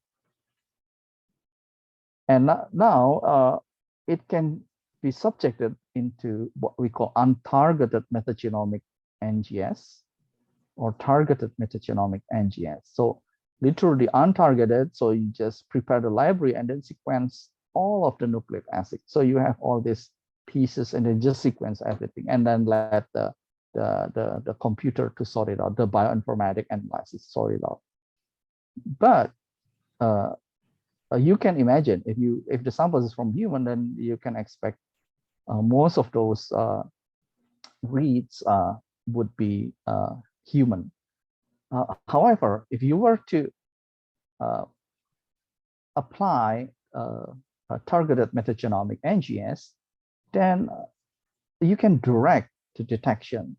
Speaker 1: now it can be subjected into what we call untargeted metagenomic NGS or targeted metagenomic NGS. So literally untargeted, so you just prepare the library and then sequence all of the nucleic acids. So you have all these pieces and then just sequence everything and then let the computer to sort it out, the bioinformatic analysis sort it out. But you can imagine if the sample is from human, then you can expect most of those reads would be human. However, if you were to apply a targeted metagenomic NGS, then you can direct the detection.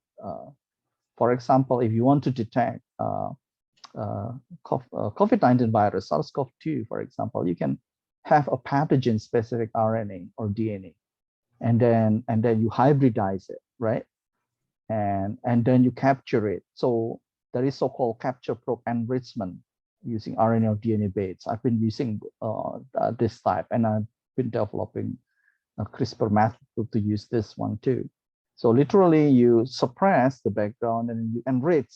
Speaker 1: For example, if you want to detect COVID-19 virus, SARS-CoV-2, for example, you can have a pathogen-specific RNA or DNA, and then you hybridize it, right? And then you capture it. So there is so-called capture probe enrichment using RNA or DNA baits. I've been using this type, and I've been developing a CRISPR method to use this one too. So literally, you suppress the background and you enrich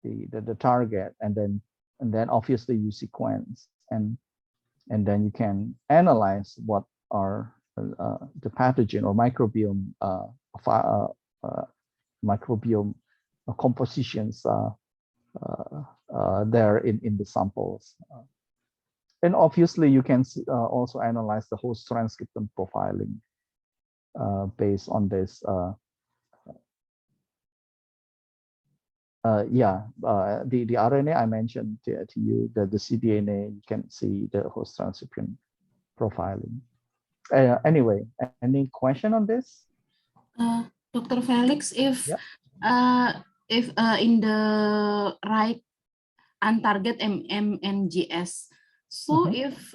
Speaker 1: the target, and then obviously you sequence, and then you can analyze what are the pathogen or microbiome compositions there in the samples. And obviously you can also analyze the host transcriptome profiling based on this. The RNA I mentioned to you, the cDNA, you can see the host transcriptome profiling. Anyway, any question on this?
Speaker 5: Dr. Felix, if in the right untarget NGS, so if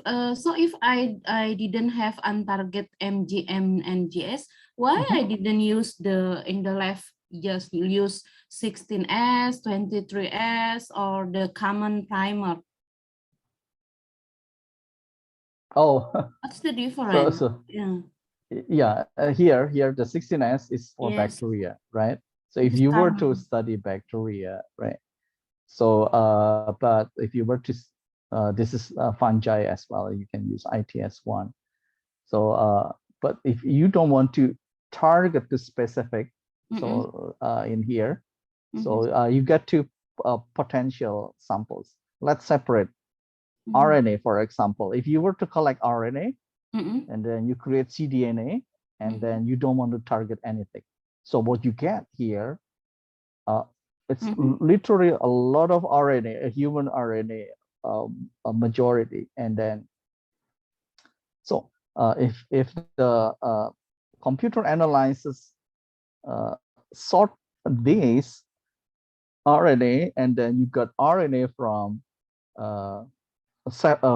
Speaker 5: I didn't have untarget NGS, why I didn't use in the left just use 16S, 23S, or the common primer?
Speaker 1: Oh,
Speaker 5: what's the difference?
Speaker 1: Here the 16S is for bacteria, right? So if you were to study bacteria, right? So but if you were to this is fungi as well, you can use ITS1. So but if you don't want to target the specific, so in here, so you get two potential samples. Let's separate RNA, for example. If you were to collect RNA and then you create cDNA, and then you don't want to target anything, so what you get here, it's literally a lot of RNA, a human RNA, a majority. And then, so if the computer analyzes sort these RNA, and then you got RNA from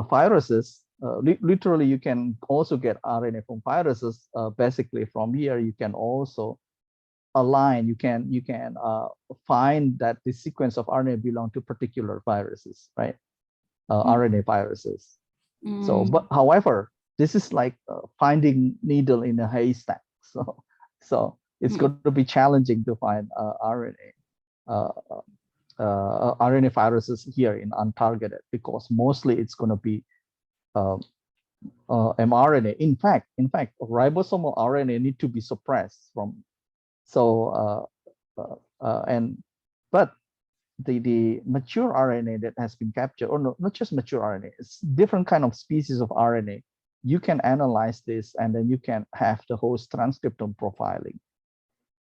Speaker 1: viruses. Literally, you can also get RNA from viruses. Basically, from here you can also align. You can find that the sequence of RNA belong to particular viruses, right? RNA viruses. So, but however, this is like finding needle in a haystack. So it's going to be challenging to find RNA. RNA viruses here in untargeted, because mostly it's going to be mRNA. In fact, ribosomal RNA need to be suppressed from. So but the mature RNA that has been captured, or no, not just mature RNA, it's different kind of species of RNA. You can analyze this, and then you can have the host transcriptome profiling.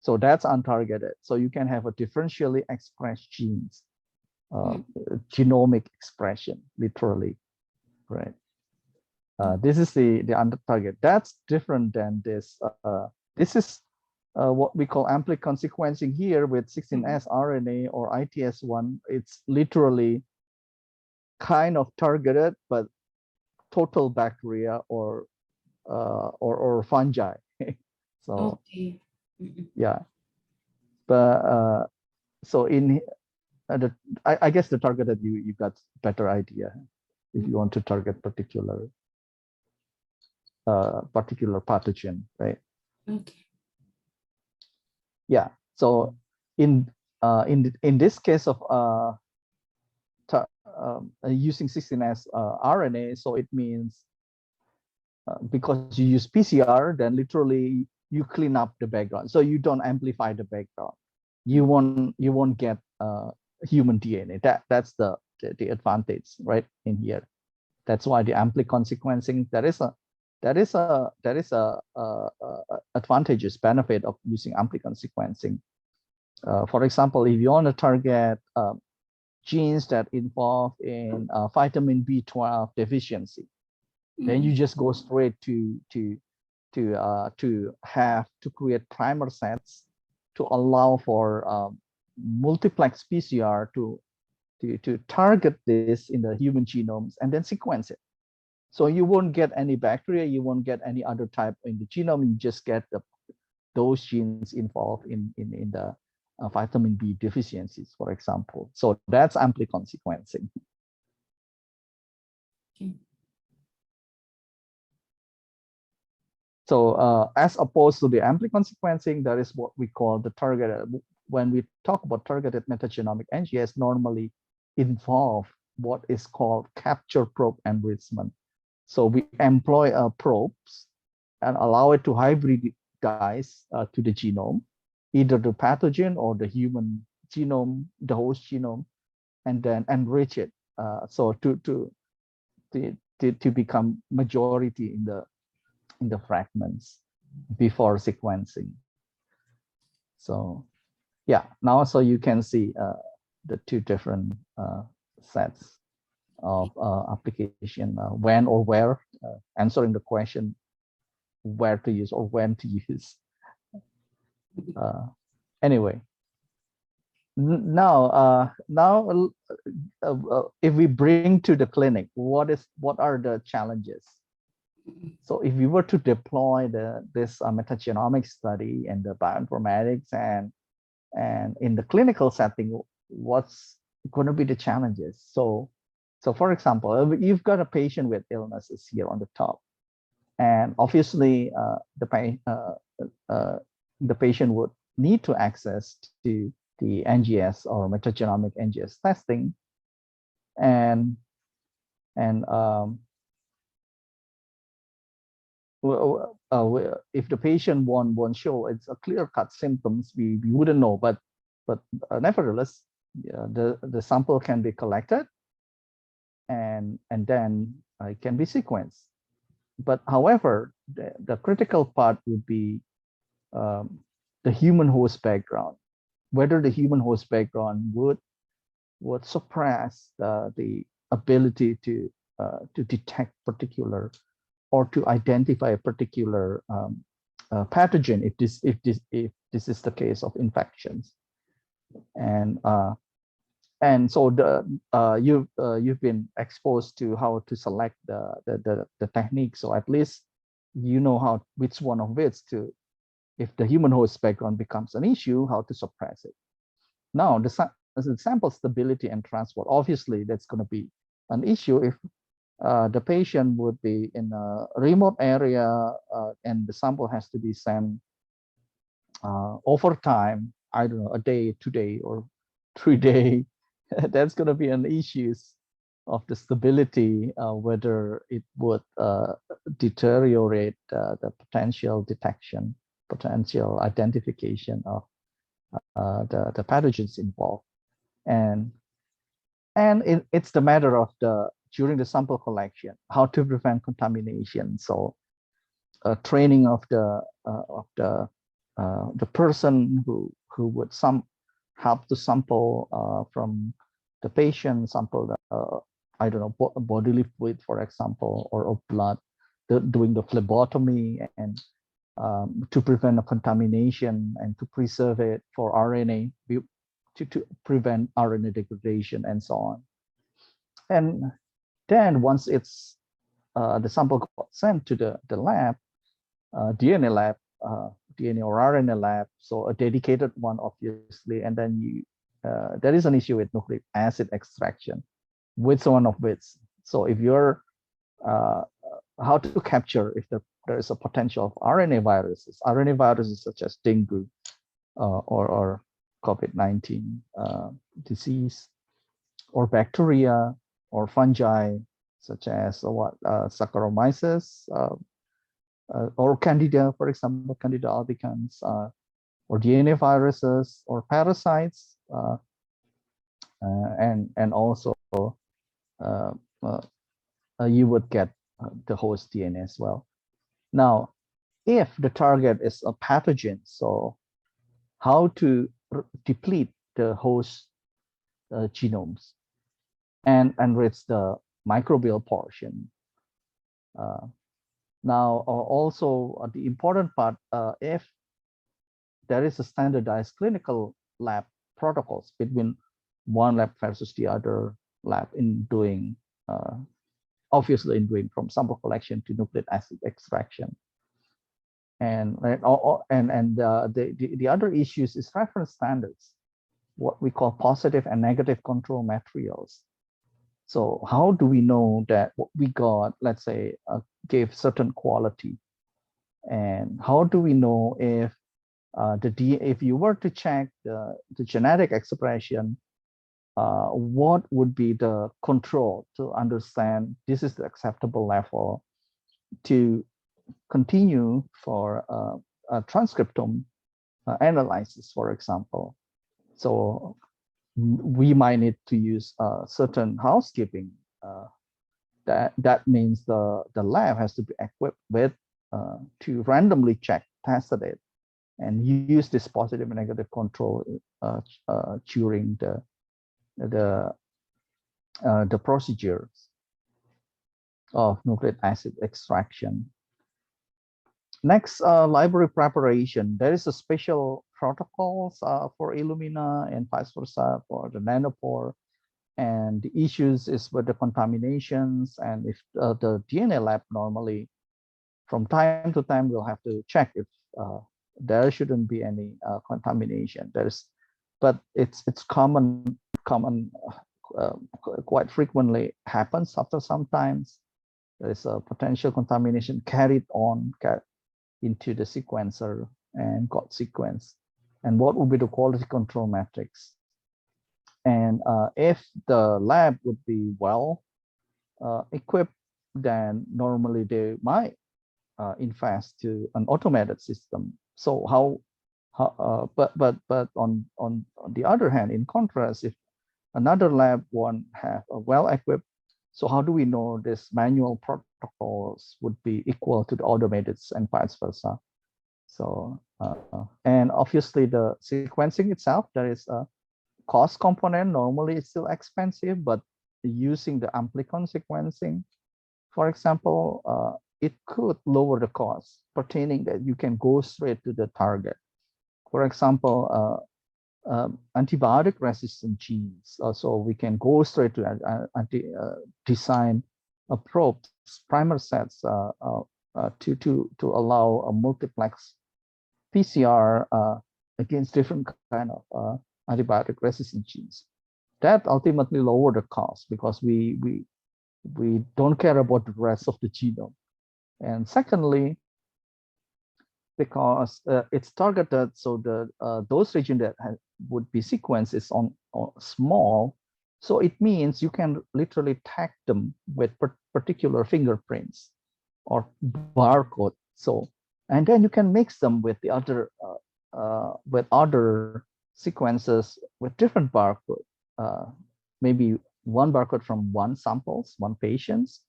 Speaker 1: So that's untargeted. So you can have a differentially expressed genes, genomic expression, literally, right? This is the untargeted. That's different than this. This is what we call amplicon sequencing here with 16S RNA or ITS1. It's literally kind of targeted, but total bacteria or fungi. So
Speaker 5: Okay.
Speaker 1: yeah, but so in I guess the targeted, you got better idea if you want to target particular pathogen, right?
Speaker 5: Okay.
Speaker 1: Yeah. So in this case of using 16S RNA, so it means because you use PCR, then literally you clean up the background, so you don't amplify the background. You won't get human DNA. That's the advantage, right, in here. That's why the amplicon sequencing, that is a advantageous benefit of using amplicon sequencing. For example, if you want to target genes that involve in vitamin B12 deficiency, then you just go straight to create primer sets to allow for multiplex PCR to target this in the human genomes and then sequence it. So you won't get any bacteria, you won't get any other type in the genome. You just get those genes involved in the vitamin B deficiencies, for example. So that's amplicon sequencing.
Speaker 5: Okay.
Speaker 1: So as opposed to the amplicon sequencing, that is what we call the targeted. When we talk about targeted metagenomic NGS, normally involve what is called capture probe enrichment. So we employ probes and allow it to hybridize to the genome, either the pathogen or the human genome, the host genome, and then enrich it. So to become majority in the fragments before sequencing. So yeah, now so you can see the two different sets of application, when or where, answering the question where to use or when to use. Anyway, now if we bring to the clinic, what are the challenges? So if we were to deploy this metagenomic study and the bioinformatics and in the clinical setting, what's going to be the challenges? So for example, you've got a patient with illnesses here on the top, and obviously the patient would need to access to the NGS or metagenomic NGS testing, and if the patient won't show it's a clear-cut symptoms, we wouldn't know, but nevertheless, the sample can be collected and then it can be sequenced. But however, the critical part would be the human host background, whether the human host background would suppress the ability to detect particular or to identify a particular pathogen if this is the case of infections. And so you've been exposed to how to select the technique. So at least you know how which one of which to, if the human host background becomes an issue, how to suppress it. Now the sample stability and transport, obviously that's going to be an issue if the patient would be in a remote area and the sample has to be sent over time, I don't know, a day, 2 day, or 3 day. That's going to be an issue of the stability, whether it would deteriorate the potential detection, potential identification of the pathogens involved. And it's the matter of during the sample collection, how to prevent contamination. So training of the person who would help to sample from the patient, sample I don't know, bodily fluid, for example, or blood, doing the phlebotomy, and to prevent a contamination and to preserve it for RNA, to prevent RNA degradation and so on. And then once it's the sample got sent to the lab, DNA lab, DNA or RNA lab, so a dedicated one, obviously, and then there is an issue with nucleic acid extraction, which one of which. So if you're how to capture if there is a potential of RNA viruses such as dengue or COVID-19 disease, or bacteria or fungi such as Saccharomyces or Candida, for example, Candida albicans, or DNA viruses or parasites, and also you would get the host DNA as well. Now, if the target is a pathogen, so how to deplete the host genomes and enrich the microbial portion. Now, also the important part, if there is a standardized clinical lab protocols between one lab versus the other lab in doing, obviously in doing from sample collection to nucleic acid extraction. And the other issues is reference standards, what we call positive and negative control materials. So how do we know that what we got, let's say, gave certain quality? And how do we know if if you were to check the genetic expression, what would be the control to understand this is the acceptable level to continue for a transcriptome analysis, for example? So we might need to use certain housekeeping. That means the lab has to be equipped with to randomly check, test it, and use this positive and negative control during the procedures of nucleic acid extraction. Next, library preparation. There is a special protocols for Illumina and vice versa for the nanopore. And the issues is with the contaminations. And if the DNA lab normally, from time to time, we'll have to check if there shouldn't be any contamination. But it's common, quite frequently happens after sometimes. There is a potential contamination carried on into the sequencer and got sequence. And what would be the quality control metrics? And if the lab would be well equipped, then normally they might invest to an automated system. So but on the other hand, in contrast, if another lab won't have a well equipped, so how do we know this manual protocols would be equal to the automated and vice versa? So and obviously the sequencing itself, there is a cost component. Normally it's still expensive, but using the amplicon sequencing, for example, it could lower the cost pertaining that you can go straight to the target. For example, antibiotic resistant genes. So we can go straight to design a probes, primer sets to allow a multiplex PCR against different kind of antibiotic resistant genes. That ultimately lower the cost because we don't care about the rest of the genome. And secondly, because it's targeted, so the those regions that would be sequenced is on small, so it means you can literally tag them with particular fingerprints or barcode. So, and then you can mix them with the other sequences with different barcode, maybe one barcode from one samples, one patients,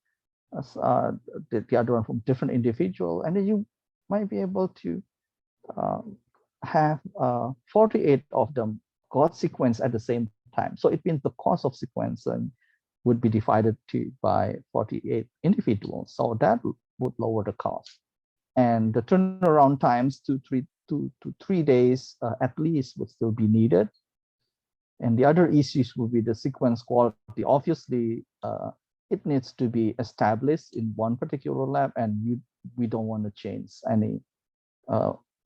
Speaker 1: the other one from different individual, and then you might be able to have 48 of them got sequenced at the same time. So it means the cost of sequencing would be divided by 48 individuals. So that would lower the cost. And the turnaround times to 3 days at least would still be needed. And the other issues would be the sequence quality. Obviously, it needs to be established in one particular lab, and we don't want to change any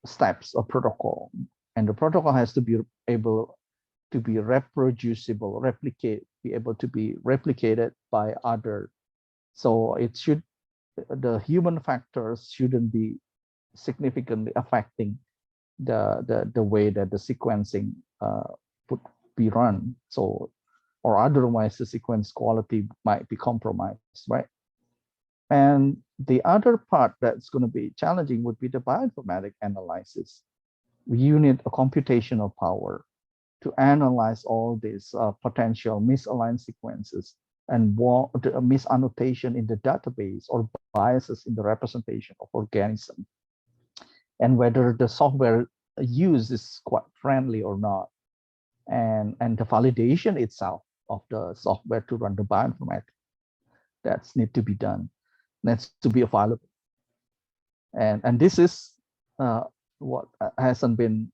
Speaker 1: steps or protocol. And the protocol has to be able to be reproducible, be able to be replicated by other. So the human factors shouldn't be significantly affecting the way that the sequencing would be run. So, or otherwise the sequence quality might be compromised, right? And the other part that's going to be challenging would be the bioinformatic analysis. You need a computational power to analyze all these potential misaligned sequences and the misannotation in the database or biases in the representation of organism, and whether the software used is quite friendly or not, and the validation itself of the software to run the bioinformatics that's need to be done, needs to be available, and this is what hasn't been.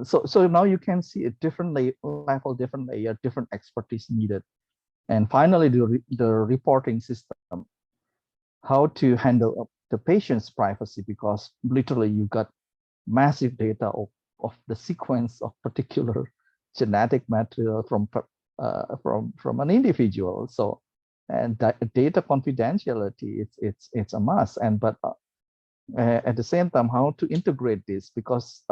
Speaker 1: So now you can see a different level, different layer, different expertise needed. And finally, the reporting system, how to handle the patient's privacy, because literally you got massive data of the sequence of particular genetic material from an individual. So, and data confidentiality, it's a must. And but at the same time, how to integrate this, because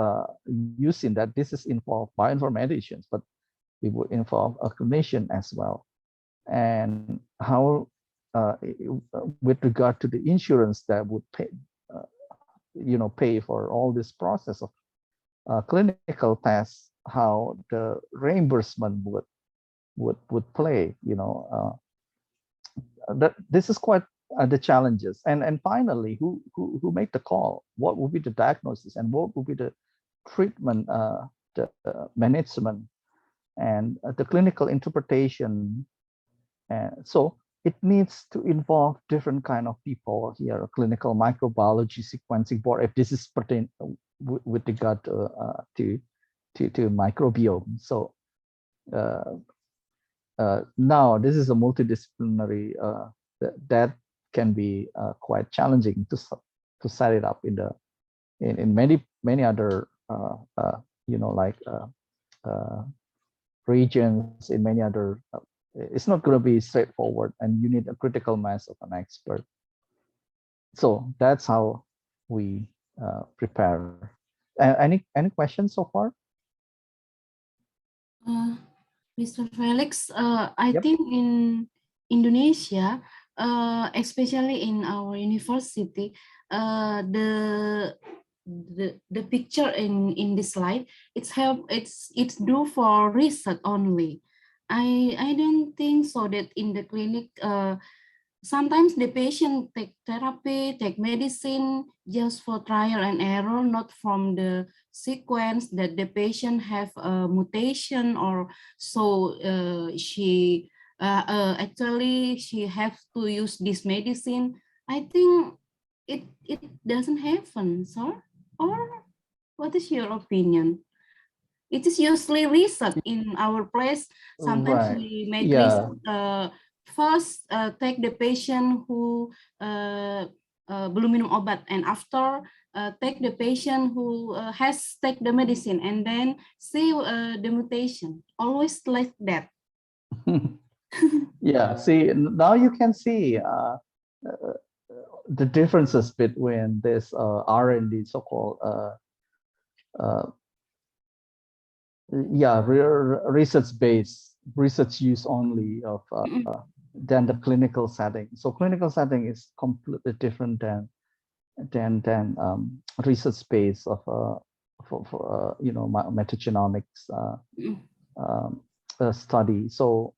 Speaker 1: using that, this is involved bioinformaticians, but it would involve a clinician as well. And how, with regard to the insurance that would pay, pay for all this process of clinical tests, how the reimbursement would play, that this is quite the challenges. And finally, who make the call? What will be the diagnosis, and what will be the treatment, the management, and the clinical interpretation? So it needs to involve different kind of people here, a clinical microbiology sequencing board, if this is pertain with regard to microbiome. So now this is a multidisciplinary that can be quite challenging to set it up in many other regions, in many other. It's not going to be straightforward, and you need a critical mass of an expert. So that's how we prepare. Any questions so far?
Speaker 5: Mr. Felix, I
Speaker 1: Yep.
Speaker 5: think in Indonesia, especially in our university, the picture in this slide, it's due for research only. I don't think so that in the clinic, sometimes the patient take therapy, take medicine just for trial and error, not from the sequence that the patient have a mutation, or so she actually she have to use this medicine. I think it doesn't happen, sir. Or what is your opinion? It is usually research in our place. Sometimes
Speaker 1: Right.
Speaker 5: we make
Speaker 1: Yeah.
Speaker 5: research, first take the patient who belum minum obat, and after take the patient who has take the medicine, and then see the mutation. Always like that.
Speaker 1: Yeah. See, now you can see the differences between this R&D, so-called uh, yeah, research use only of than the clinical setting. So clinical setting is completely different than research space of for you know, metagenomics um, study. So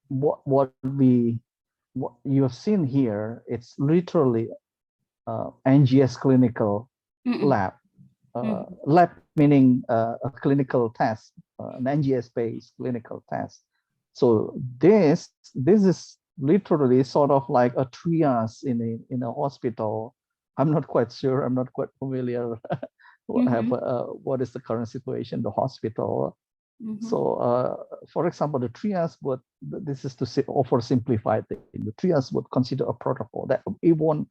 Speaker 1: what you have seen here, it's literally NGS clinical lab. Lab meaning a clinical test, an NGS-based clinical test. So this is literally sort of like a triage in a hospital. I'm not quite sure. I'm not quite familiar. What is the current situation in the hospital? So, for example, the triage would, this is to offer simplified thing. The triage would consider a protocol that it won't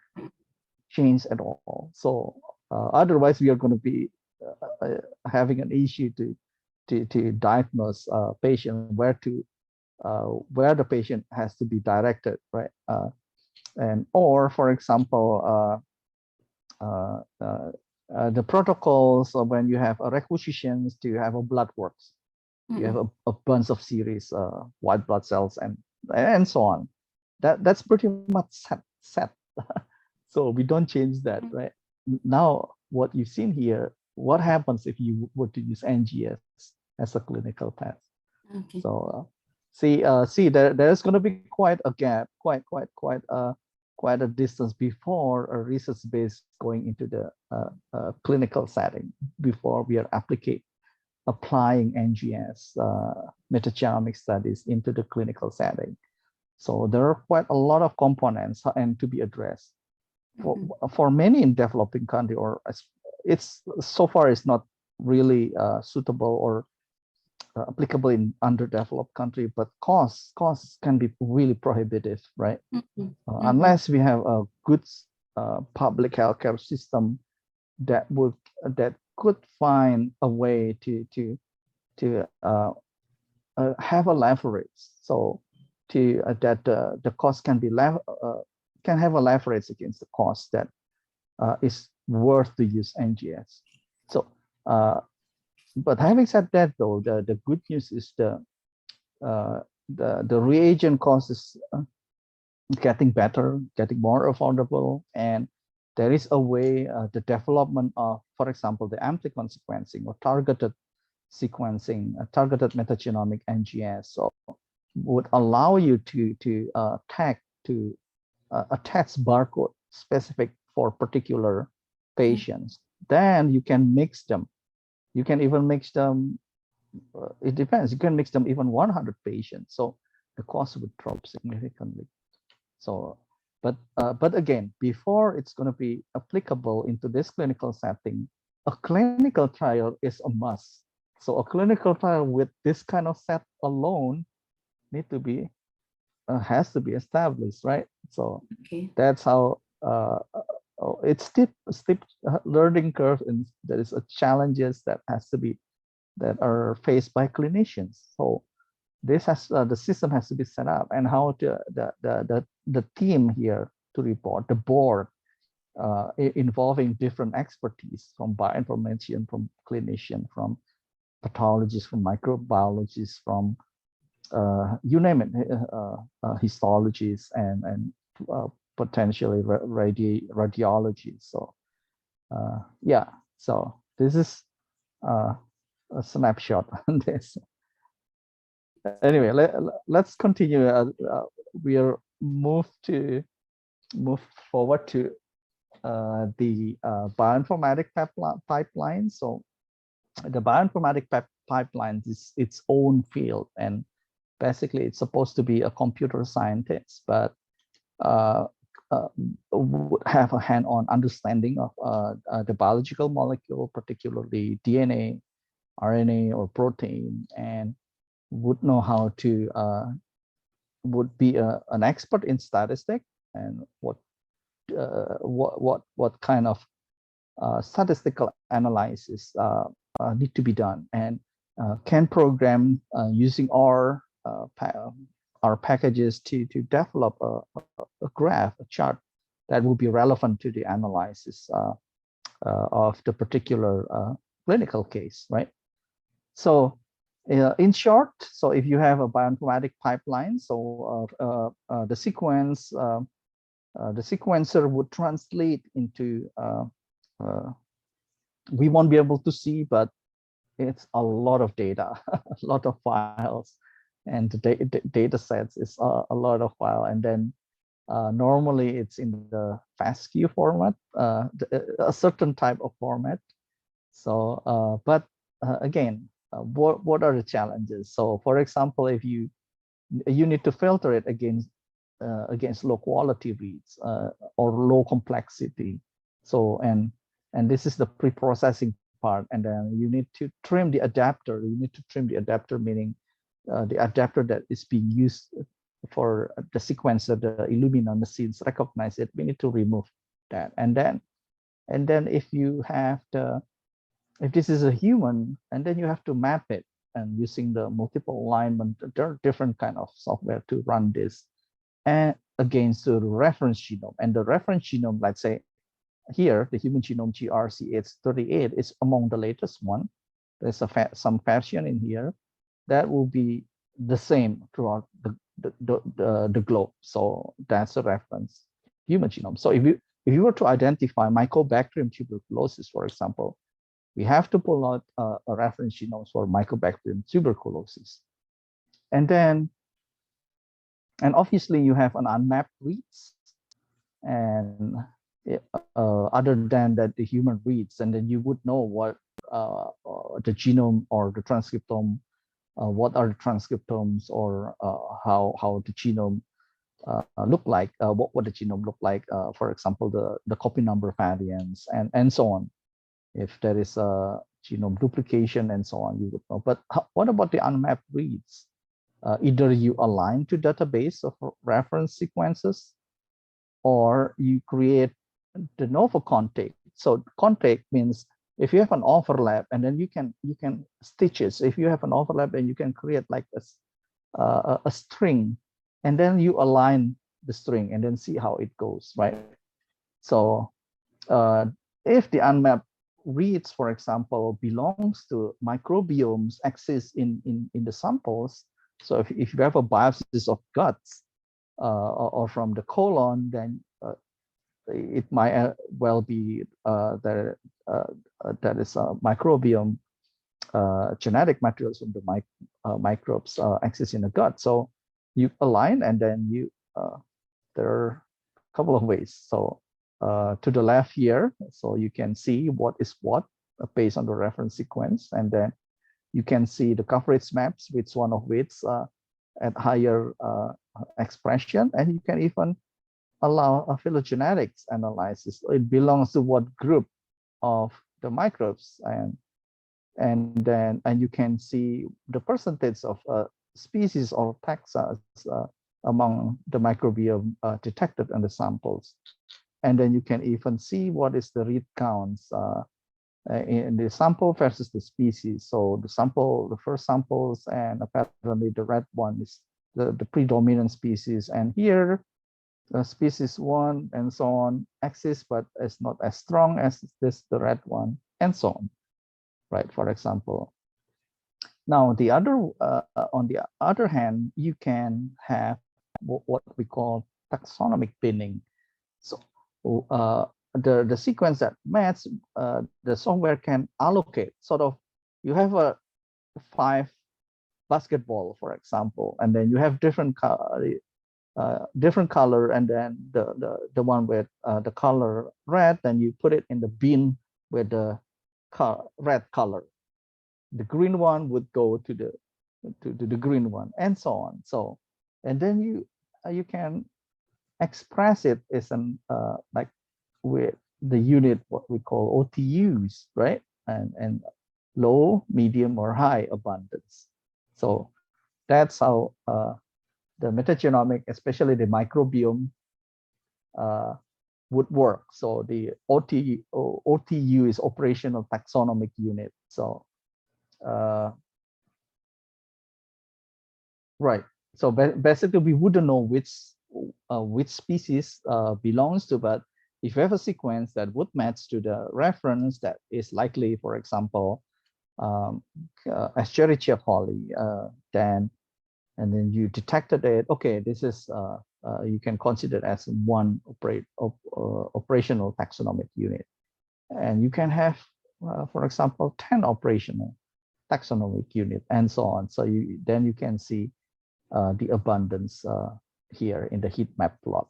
Speaker 1: change at all. So otherwise, we are going to be having an issue to diagnose a patient, where the patient has to be directed, right? And or, for example, the protocols of when you have a requisitions to have a blood works, you have a bunch of series, white blood cells, and so on. That's pretty much set. So we don't change that, right? Now, what you've seen here, what happens if you were to use NGS as a clinical test?
Speaker 5: Okay.
Speaker 1: So see, there's going to be quite a gap, quite a distance before a research base going into the clinical setting, before we are applying NGS metagenomic studies into the clinical setting. So there are quite a lot of components and to be addressed. For many in developing country, or it's so far it's not really suitable or applicable in underdeveloped country, but costs can be really prohibitive, right? Unless we have a good public healthcare system that could find a way to have a leverage, so that the cost can be can have a leverage against the cost that is worth to use NGS. So, but having said that, though, the good news is the reagent cost is getting better, getting more affordable, and there is a way the development of, for example, the amplicon sequencing or targeted sequencing, targeted metagenomic NGS, so would allow you to tag to attach barcode specific for particular patients. Then you can mix them. You can even mix them. It depends. You can mix them even 100 patients, so the cost would drop significantly. So, but again, before it's going to be applicable into this clinical setting, a clinical trial is a must. So a clinical trial with this kind of set alone need to be has to be established, right? So that's how it's steep learning curve, and there is a challenges that are faced by clinicians. So this has the system has to be set up, and how to the team here to report, the board involving different expertise from bioinformatics, from clinician, from pathologists, from microbiologists, from you name it, histologists, and potentially radiology. So yeah, so this is a snapshot on this. Anyway, let's continue. We are move forward to the bioinformatic pipeline. So the bioinformatic pipeline is its own field, and basically it's supposed to be a computer scientist, but would have a hand-on understanding of the biological molecule, particularly DNA, RNA, or protein, and would know how to would be an expert in statistics and what kind of statistical analysis need to be done, and can program using our packages to develop a graph, a chart that will be relevant to the analysis of the particular clinical case, right? So in short, so if you have a bioinformatic pipeline, so the sequencer would translate into we won't be able to see, but it's a lot of data, a lot of files, and the data sets is a lot of file. And then normally it's in the FASTQ format, a certain type of format. So, but again, what are the challenges? So, for example, if you need to filter it against low quality reads or low complexity. So, and this is the pre-processing part, and then you need to trim the adapter. You need to trim the adapter, meaning the adapter that is being used for the sequencer, the Illumina machines recognize it. We need to remove that, and then if you have if this is a human, and then you have to map it, and using the multiple alignment, there are different kind of software to run this, and against the reference genome. And the reference genome, let's say here, the human genome GRCH38 is among the latest one. There's some version in here that will be the same throughout the globe. So that's a reference human genome. So if you were to identify Mycobacterium tuberculosis, for example, we have to pull out a reference genome for Mycobacterium tuberculosis. And then, and obviously you have an unmapped reads, and other than that, the human reads, and then you would know what the genome or the transcriptome, what are the transcriptomes, or how the genome look like, what would the genome look like, for example, the copy number variants, and so on. If there is a genome duplication and so on, you would know. But what about the unmapped reads? Either you align to database of reference sequences, or you create de novo contig. So contig means if you have an overlap, and then you can stitch it. So if you have an overlap, and you can create like a string, and then you align the string and then see how it goes, right? So if the unmapped reads, for example, belongs to microbiomes exist in the samples. So if you have a biopsy of guts or from the colon, then it might well be that is a microbiome genetic materials from the microbes exist in the gut. So you align, and then you there are a couple of ways. So to the left here, so you can see what is what based on the reference sequence, and then you can see the coverage maps, which one of which at higher expression, and you can even allow a phylogenetics analysis. It belongs to what group of the microbes, and you can see the percentage of species or taxa among the microbiome detected in the samples. And then you can even see what is the read counts in the sample versus the species. So the first samples, and apparently the red one is the predominant species. And here, species 1 and so on exists, but it's not as strong as the red one, and so on, right? For example. Now, on the other hand, you can have what we call taxonomic binning. So the sequence that match, the software can allocate sort of, you have a 5 basketball, for example, and then you have different color, and then the one with the color red, then you put it in the bin with the red color. The green one would go to to the green one, and so on. So, and then you can express it as an like with the unit what we call OTUs, right? And low, medium, or high abundance. So that's how the metagenomic, especially the microbiome, would work. So the OTU is operational taxonomic unit. So right. So basically, we wouldn't know which species belongs to, but if you have a sequence that would match to the reference that is likely, for example, Escherichia coli, then and then you detected it. Okay, this is you can consider it as one operational taxonomic unit, and you can have, for example, 10 operational taxonomic unit, and so on. So then you can see the abundance here in the heat map plot.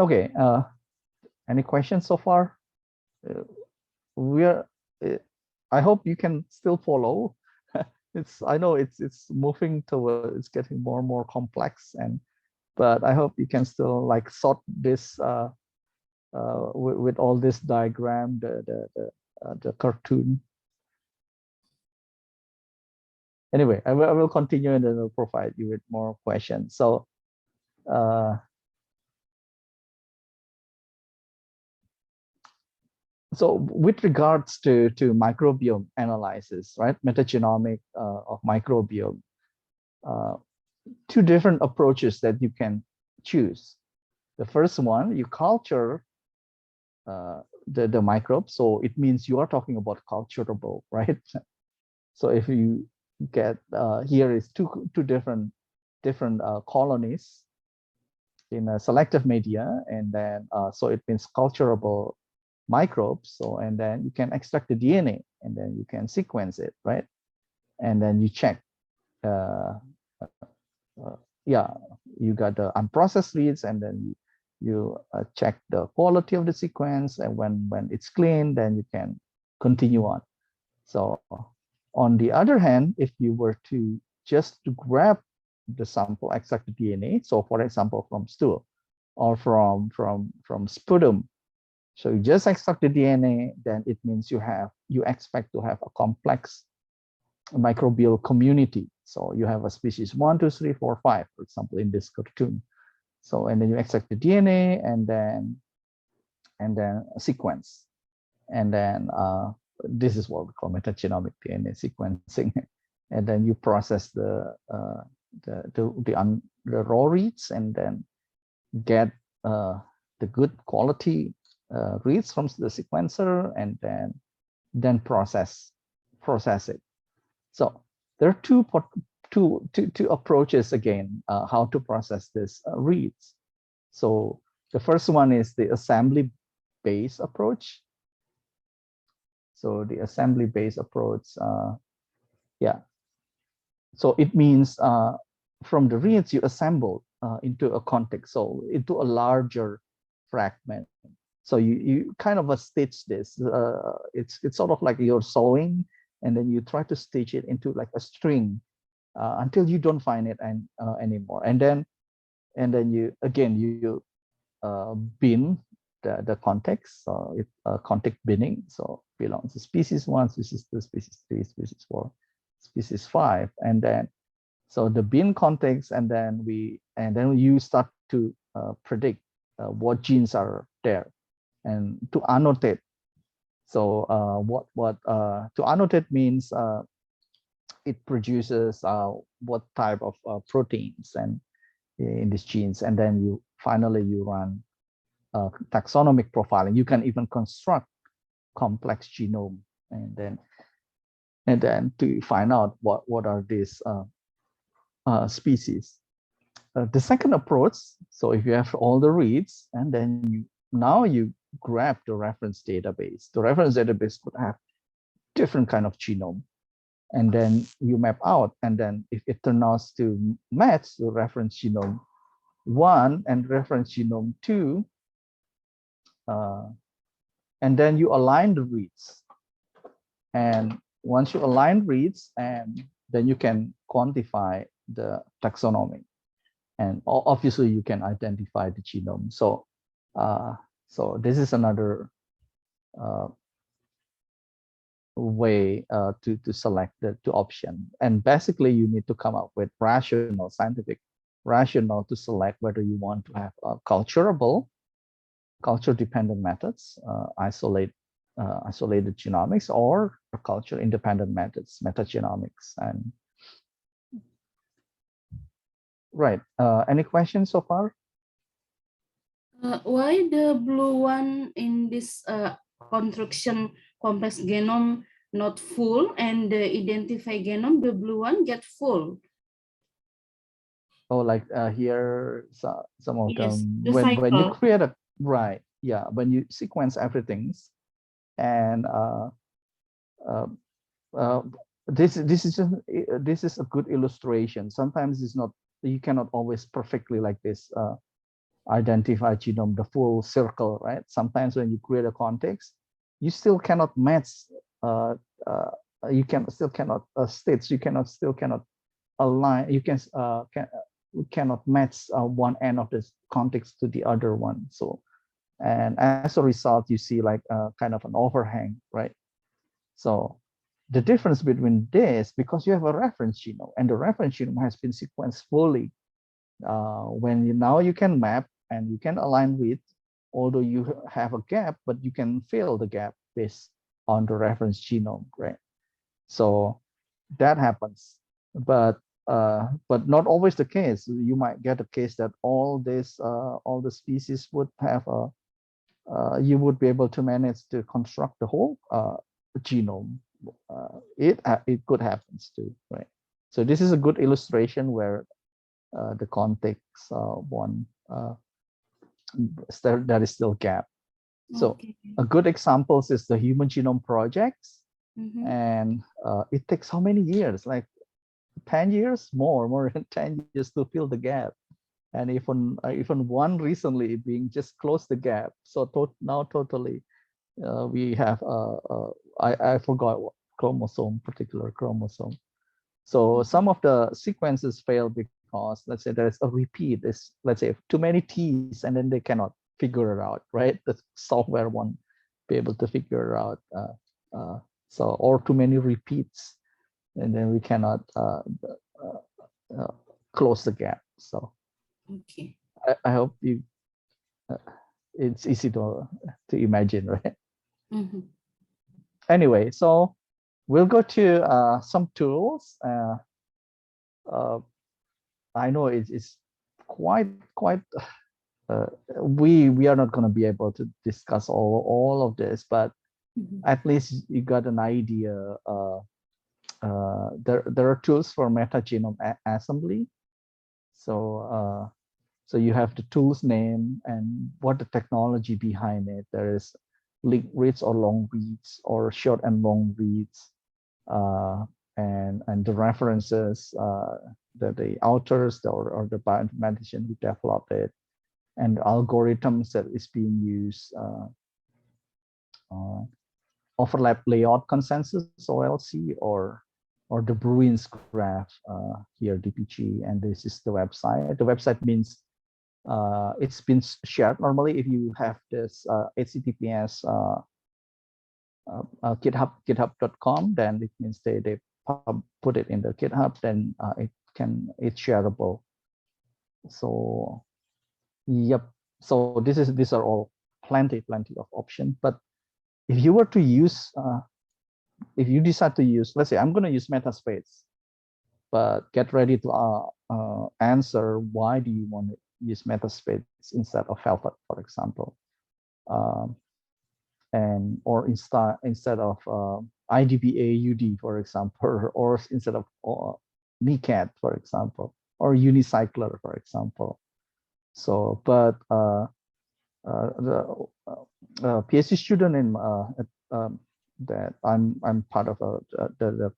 Speaker 1: Okay, any questions so far? I hope you can still follow. I know it's moving toward, it's getting more and more complex, but I hope you can still like sort this with all this diagram, the cartoon. Anyway, I will continue and then I'll provide you with more questions. So so with regards to microbiome analysis, right? Metagenomic of microbiome, two different approaches that you can choose. The first one, you culture the microbes. So it means you are talking about culturable, right? So if you get here is two different colonies in a selective media, and then so it means culturable microbes. So and then you can extract the DNA, and then you can sequence it, right? And then you check. Yeah, you got the unprocessed reads, and then you check the quality of the sequence, and when it's clean, then you can continue on. So on the other hand, if you were to just to grab the sample, extract the DNA, so for example from stool or from sputum, so you just extract the DNA, then it means you expect to have a complex microbial community. So you have a species 1, 2, 3, 4, 5, for example, in this cartoon. So and then you extract the DNA and then a sequence, and then this is what we call metagenomic DNA sequencing, and then you process the raw reads, and then get the good quality reads from the sequencer, and then process it. So there are two approaches again how to process this reads. So the first one is the assembly-based approach. So the assembly-based approach, yeah. So it means from the reads you assemble into a context, so into a larger fragment. So you kind of stitch this. It's sort of like you're sewing, and then you try to stitch it into like a string until you don't find it anymore. And then you bin the context. So it's context binning. So belongs to species 1, species 2, species 3, species 4, species 5, and then so the bin context, and then you start to predict what genes are there, and to annotate. So to annotate means it produces what type of proteins and in these genes, and then finally you run taxonomic profiling. You can even construct complex genome, and then to find out what are these species. The second approach, so if you have all the reads, and then now you grab the reference database. The reference database could have different kind of genome, and then you map out, and then if it turns out to match the reference genome 1 and reference genome 2, and then you align the reads, and once you align reads, and then you can quantify the taxonomy, and obviously you can identify the genome. So so this is another way to select the two option. And basically you need to come up with rational, scientific rationale to select whether you want to have culture dependent methods, isolated genomics, or culture independent methods, metagenomics. And right, any questions so far?
Speaker 5: Why the blue one in this construction complex genome not full, and the identify genome, the blue one get full?
Speaker 1: Oh, like here, some of
Speaker 5: Yes,
Speaker 1: them,
Speaker 5: the
Speaker 1: when you
Speaker 5: cycle.
Speaker 1: create a, right, yeah, when you sequence everything, and this is a good illustration. Sometimes it's not, you cannot always perfectly like this identify genome, the full circle, right? Sometimes when you create a context, you still cannot match you still cannot states, you still cannot align, you cannot match one end of this context to the other one. So, and as a result, you see like kind of an overhang, right? So the difference between this, because you have a reference genome, and the reference genome has been sequenced fully, when now you can map and you can align with, although you have a gap, but you can fill the gap based on the reference genome, right? So that happens, but not always the case. You might get a case that all the species would have a you would be able to manage to construct the whole genome. It could happen too, right? So this is a good illustration where the context one that is still gap. So
Speaker 5: Okay.
Speaker 1: a good example is the Human Genome Projects,
Speaker 5: Mm-hmm.
Speaker 1: and it takes how many years? Like 10 years, more than 10 years to fill the gap. And even one recently being just close the gap. So now totally we have I forgot what particular chromosome. So some of the sequences fail because, let's say, there's a repeat. There's, let's say, too many T's, and then they cannot figure it out, right? The software won't be able to figure it out. So, or too many repeats, and then we cannot close the gap. So,
Speaker 5: Okay.
Speaker 1: I hope you. It's easy to imagine, right?
Speaker 5: Mm-hmm.
Speaker 1: Anyway, so we'll go to some tools. I know it's quite we are not going to be able to discuss all of this, but at least you got an idea. There are tools for metagenome assembly. So so you have the tool's name and what the technology behind it. There is linked reads or long reads or short and long reads, and the references, the authors or the bioinformatician who developed it, and the algorithms that is being used, overlap layout consensus, OLC, or the Bruin's graph, here, DPG, and this is the website. The website means it's been shared. Normally, if you have this HTTPS github.com, then it means they put it in the GitHub, then it's shareable. So yep, so these are all plenty of options. But if you were to use if you decide to use, let's say I'm going to use Metaspace, but get ready to answer why do you want to use Metaspace instead of Velvet, for example, and or instead of IDBA UD, for example, or instead of NiCad, for example, or Unicycler, for example. So, but the PhD student in that I'm part of the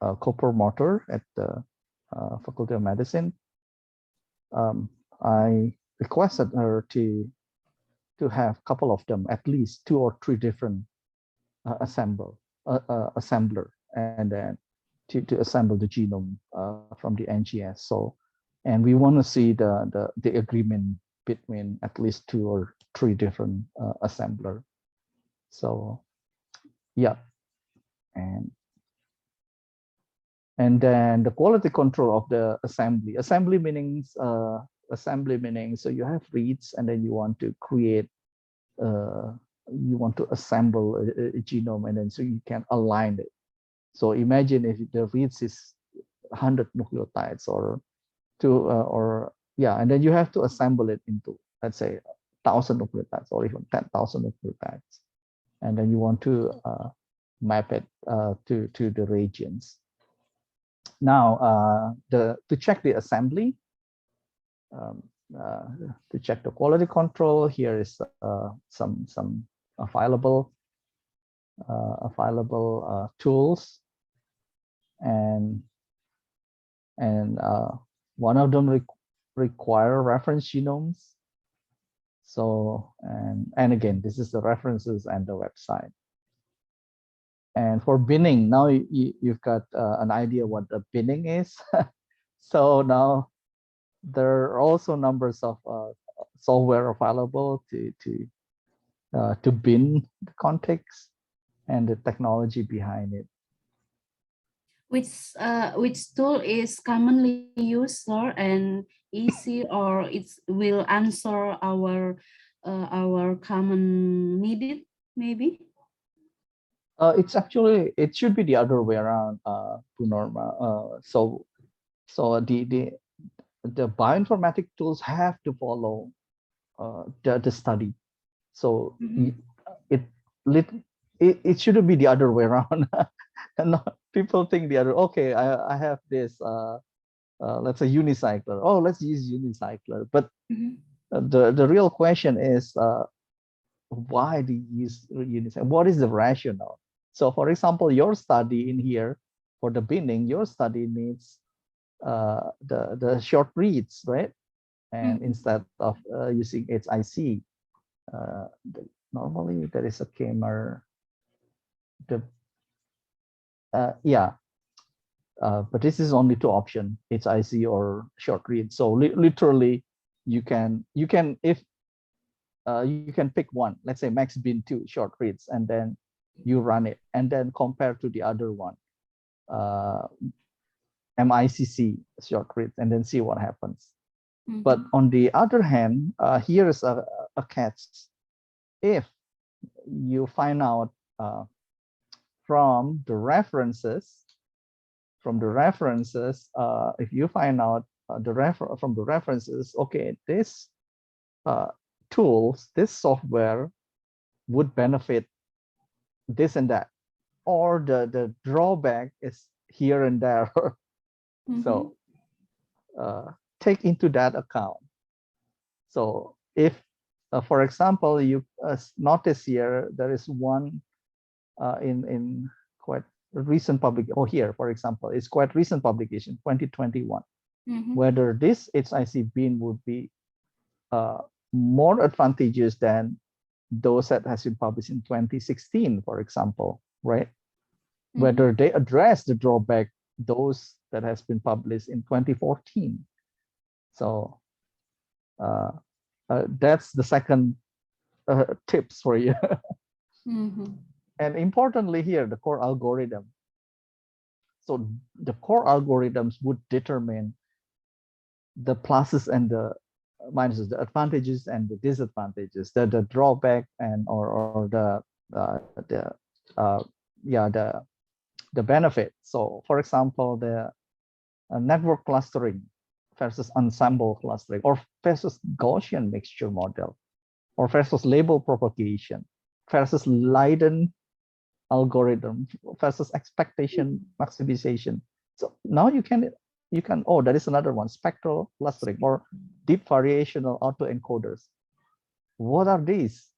Speaker 1: co-promoter at the Faculty of Medicine. I requested her to have a couple of them, at least 2 or 3 different assemble assembler, and then to assemble the genome from the NGS. So, and we want to see the agreement between at least 2 or 3 different assembler. So, yeah, and then the quality control of the assembly. Assembly meanings so you have reads, and then you want to create you want to assemble a genome, and then so you can align it. So imagine if the reads is 100 nucleotides or and then you have to assemble it into, let's say, 1,000 nucleotides or even 10,000 nucleotides, and then you want to map it to the regions. Now, to check the assembly, to check the quality control, here is some available tools, and one of them require reference genomes. So, and again, this is the references and the website. And for binning, now you've got an idea what the binning is. So now there are also numbers of software available to bin the context and the technology behind it.
Speaker 5: Which tool is commonly used, sir, and easy, or it will answer our common needed, maybe?
Speaker 1: It's actually, it should be the other way around, Punorma. So the bioinformatic tools have to follow the study. So it shouldn't be the other way around. And people think the other. Okay, I have this. Let's say unicycler. Oh, let's use unicycler. But the real question is, why do you use unicycler? What is the rationale? So, for example, your study in here for the binning, your study needs the short reads, right? And instead of using HIC, normally there is a camera. But this is only 2 options: HIC or short read. So literally, you can if you can pick one. Let's say max bin 2 short reads, and then you run it, and then compare to the other one, MICC short reads, and then see what happens. But on the other hand, here is a catch. If you find out from the references, if you find out from the references, okay, this tools, this software would benefit this and that, or the drawback is here and there. So take into that account. So if, for example, you notice here, there is one in quite recent publication. Oh, here, for example, it's quite recent publication, 2021, whether this HIC bin would be more advantageous than those that has been published in 2016, for example, right? Whether they address the drawback, those that has been published in 2014. So that's the second tips for you. And importantly here, the core algorithm. So the core algorithms would determine the pluses and the minuses, the advantages and the disadvantages, the drawback and or the benefit. So for example, the network clustering versus ensemble clustering, or versus Gaussian mixture model, or versus label propagation, versus Leiden algorithm, versus expectation maximization. So now you can, oh, that is another one, spectral clustering or deep variational autoencoders. What are these?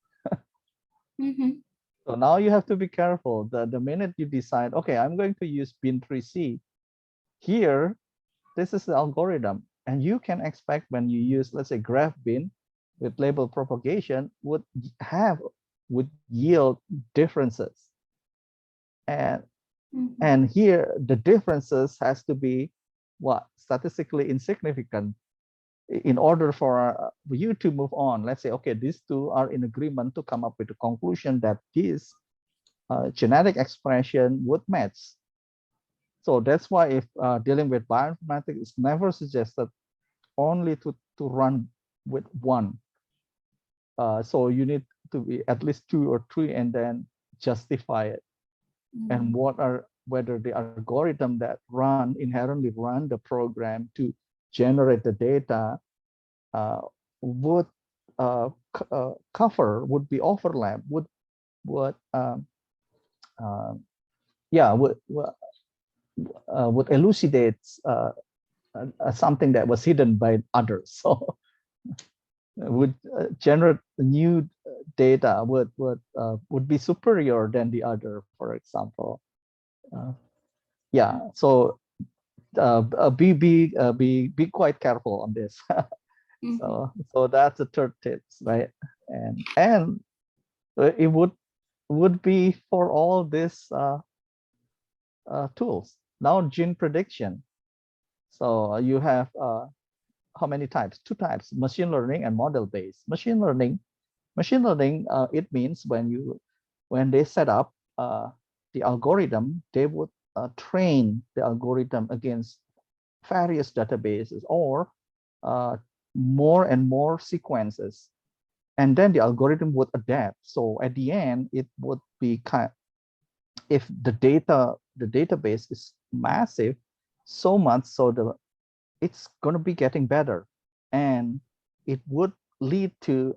Speaker 1: So now you have to be careful that the minute you decide, okay, I'm going to use bin3C here, this is the algorithm, and you can expect when you use, let's say, graph bin with label propagation would yield differences. And
Speaker 5: Mhm.
Speaker 1: and here the differences has to be what? Statistically insignificant in order for you to move on. Let's say, okay, these two are in agreement to come up with a conclusion that this genetic expression would match. So that's why if dealing with bioinformatics, it's never suggested only to run with one. So you need to be at least 2 or 3 and then justify it. And whether the algorithm that inherently run the program to generate the data would would be overlap, would yeah would elucidate something that was hidden by others. So would generate new data would be superior than the other, for example. Yeah, so be quite careful on this. So that's the third tips, right? And it would be for all these tools. Now gene prediction. So you have how many types? 2 types: machine learning and model based. Machine learning, it means when they set up the algorithm, they would train the algorithm against various databases or more and more sequences, and then the algorithm would adapt. So at the end, it would be if the database is massive, so much so it's going to be getting better, and it would lead to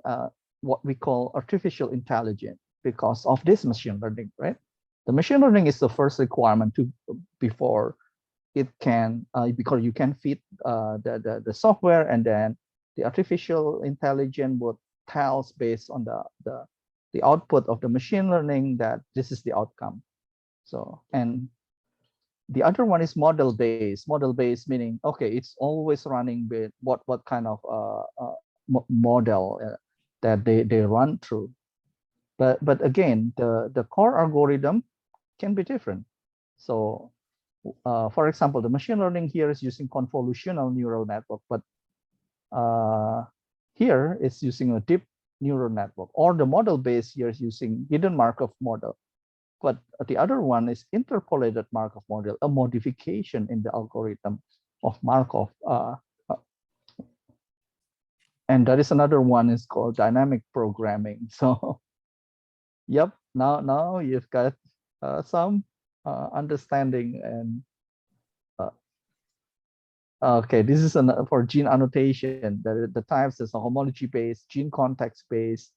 Speaker 1: what we call artificial intelligence because of this machine learning, right? The machine learning is the first requirement before it can, because you can feed the software, and then the artificial intelligence would tells based on the output of the machine learning that this is the outcome. So, and the other one is model based. Model based meaning, okay, it's always running with what kind of model that they run through. But again, the core algorithm can be different. So for example, the machine learning here is using convolutional neural network, but here it's using a deep neural network, or the model base here is using hidden Markov model. But the other one is interpolated Markov model, a modification in the algorithm of Markov. And there is another one is called dynamic programming. So, yep, now you've got some understanding. And okay, this is for gene annotation. The types is a homology-based, gene context-based,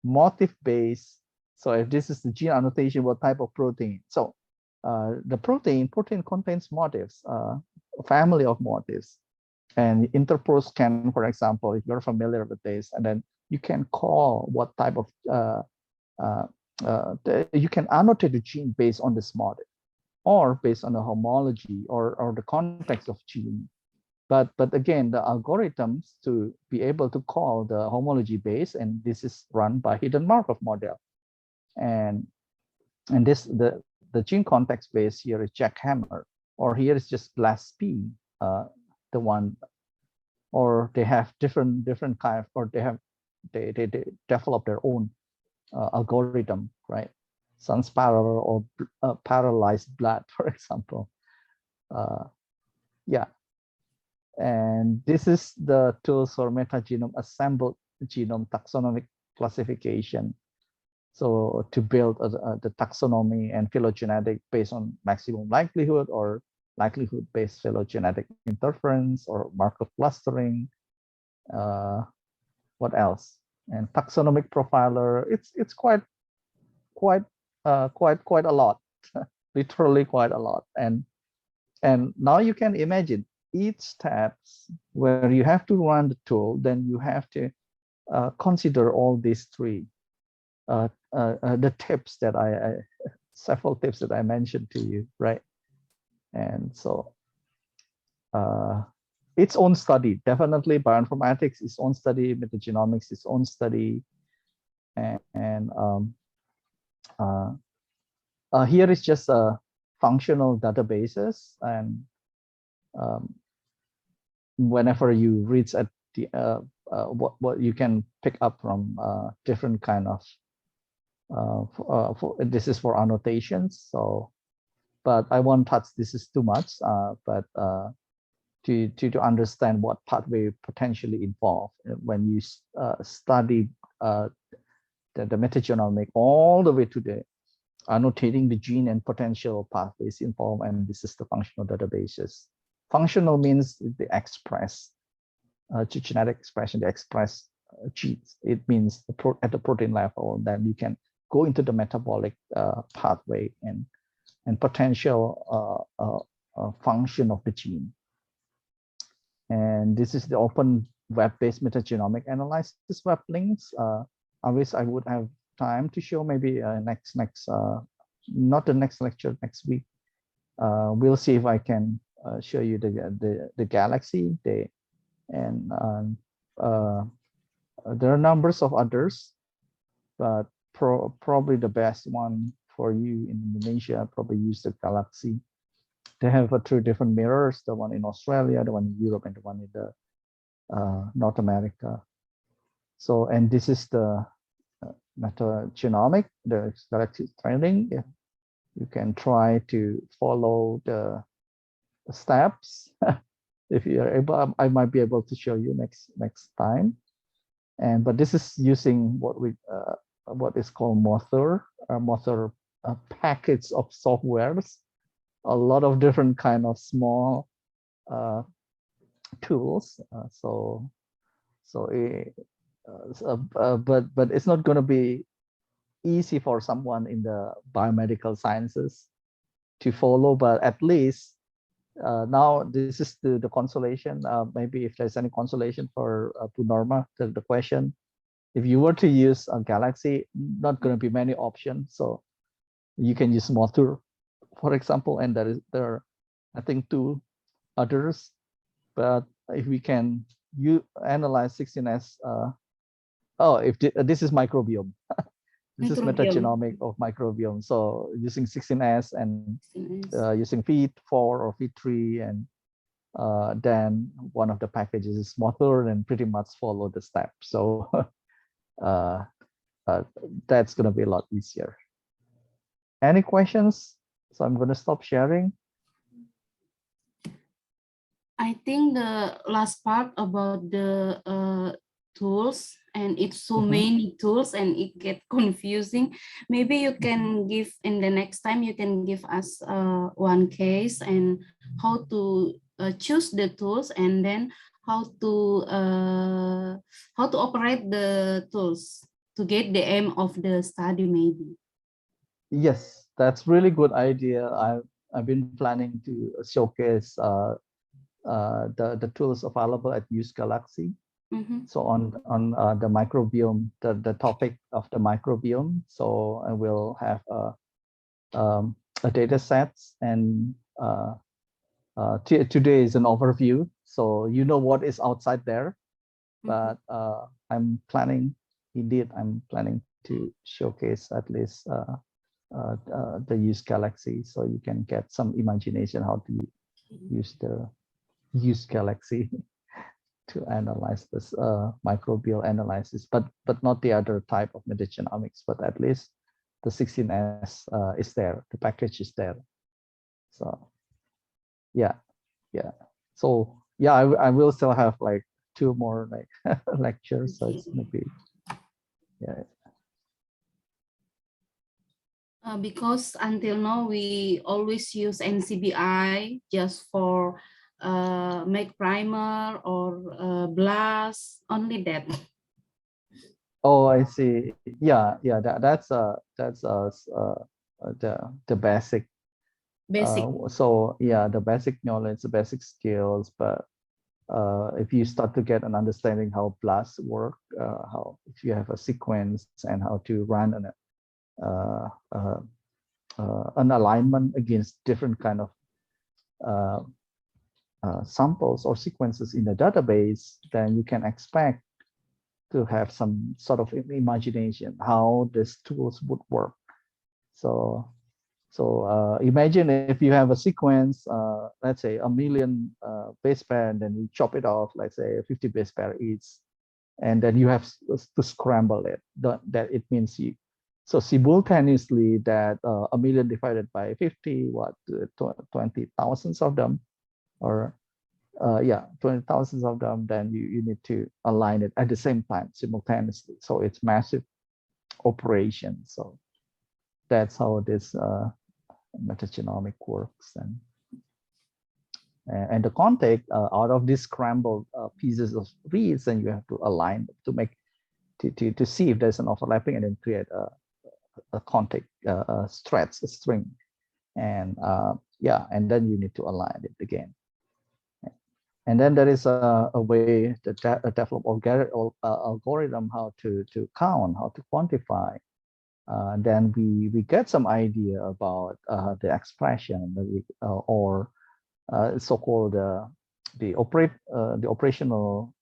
Speaker 1: motif-based. So if this is the gene annotation, what type of protein? So the protein contains motifs, a family of motifs. And interpose can, for example, if you're familiar with this, and then you can call what type of, you can annotate the gene based on this motif, or based on the homology or the context of gene. But again, the algorithms to be able to call the homology base, and this is run by hidden Markov model. And this the gene context base here is jackhammer, or here is just BLAST-P, the one, or they have different kind of, or they develop their own algorithm, right? Sans parallel or parallelized blood, for example. Yeah. And this is the tools for metagenome assembled genome taxonomic classification. So to build the taxonomy and phylogenetic based on maximum likelihood or likelihood-based phylogenetic interference or Markov clustering. What else? And taxonomic profiler. It's quite a lot, literally quite a lot. And now you can imagine each steps where you have to run the tool, then you have to consider all these three. The tips that several tips that I mentioned to you, right? And so its own study, definitely bioinformatics is own study, metagenomics is own study, and here is just a functional databases, and whenever you reach at the what you can pick up from different kind of this is for annotations. So, but I won't touch this is too much. But to understand what pathway potentially involved when you study the metagenomic all the way to the annotating the gene and potential pathways involved, and this is the functional databases. Functional means the express genetic expression, the express genes. It means at the protein level, then you can go into the metabolic pathway and potential function of the gene. And this is the open web-based metagenomic analysis web links. I wish I would have time to show maybe next not the next lecture, next week. We'll see if I can show you the galaxy day, and there are numbers of others, but probably the best one for you in Indonesia probably use the galaxy. They have 2 different mirrors, the one in Australia, the one in Europe, and the one in the North America. So, and this is the metagenomic, the galaxy training. You can try to follow the steps. If you are able, I might be able to show you next time. And but this is using what is called Mothur package of softwares, a lot of different kind of small tools. But it's not going to be easy for someone in the biomedical sciences to follow, but at least now this is the consolation. Maybe if there's any consolation for Punorma, the question, if you were to use a galaxy, not going to be many options, so you can use Mothur, for example, and there are I think 2 others. But if we can analyze 16S, if this is microbiome. This is metagenomic of microbiome. So using 16S and using feed 4 or feed 3, and then one of the packages is Mothur, and pretty much follow the steps. So that's going to be a lot easier. Any questions? So I'm going to stop sharing.
Speaker 5: I think the last part about the tools, and it's so many tools and it get confusing. Maybe you can give in the next time, you can give us one case and how to choose the tools, and then how to operate the tools to get the aim of the study maybe.
Speaker 1: Yes, that's really good idea. I've been planning to showcase the tools available at Use Galaxy. So on the microbiome, the topic of the microbiome. So I will have a data set, and today is an overview, so you know what is outside there. But I'm planning to showcase at least the Use Galaxy, so you can get some imagination how to use the Use Galaxy to analyze this microbial analysis, but not the other type of metagenomics, but at least the 16S is there, the package is there. So yeah. So yeah, I will still have like 2 more like lectures, so it's gonna be
Speaker 5: because until now we always use NCBI just for make primer or blast, only that.
Speaker 1: Oh, I see. Yeah. That's the basic. So yeah, the basic knowledge, the basic skills. But if you start to get an understanding how blasts work, how if you have a sequence and how to run an alignment against different kind of samples or sequences in the database, then you can expect to have some sort of imagination how these tools would work. So So imagine if you have a sequence, let's say 1,000,000 base pair, and then you chop it off, let's say 50 base pair each, and then you have to scramble it. That it means you. So simultaneously, that 1,000,000 divided by 50, what 20,000 of them, or yeah, 20,000 of them. Then you need to align it at the same time simultaneously. So it's massive operation. So that's how this metagenomic works. And the context out of these scrambled pieces of reads, and you have to align to make to see if there's an overlapping, and then create a context stretch, a string, and yeah, and then you need to align it again. And then there is a way to develop algorithm how to count, how to quantify. Then we get some idea about the expression that we, or so-called the operational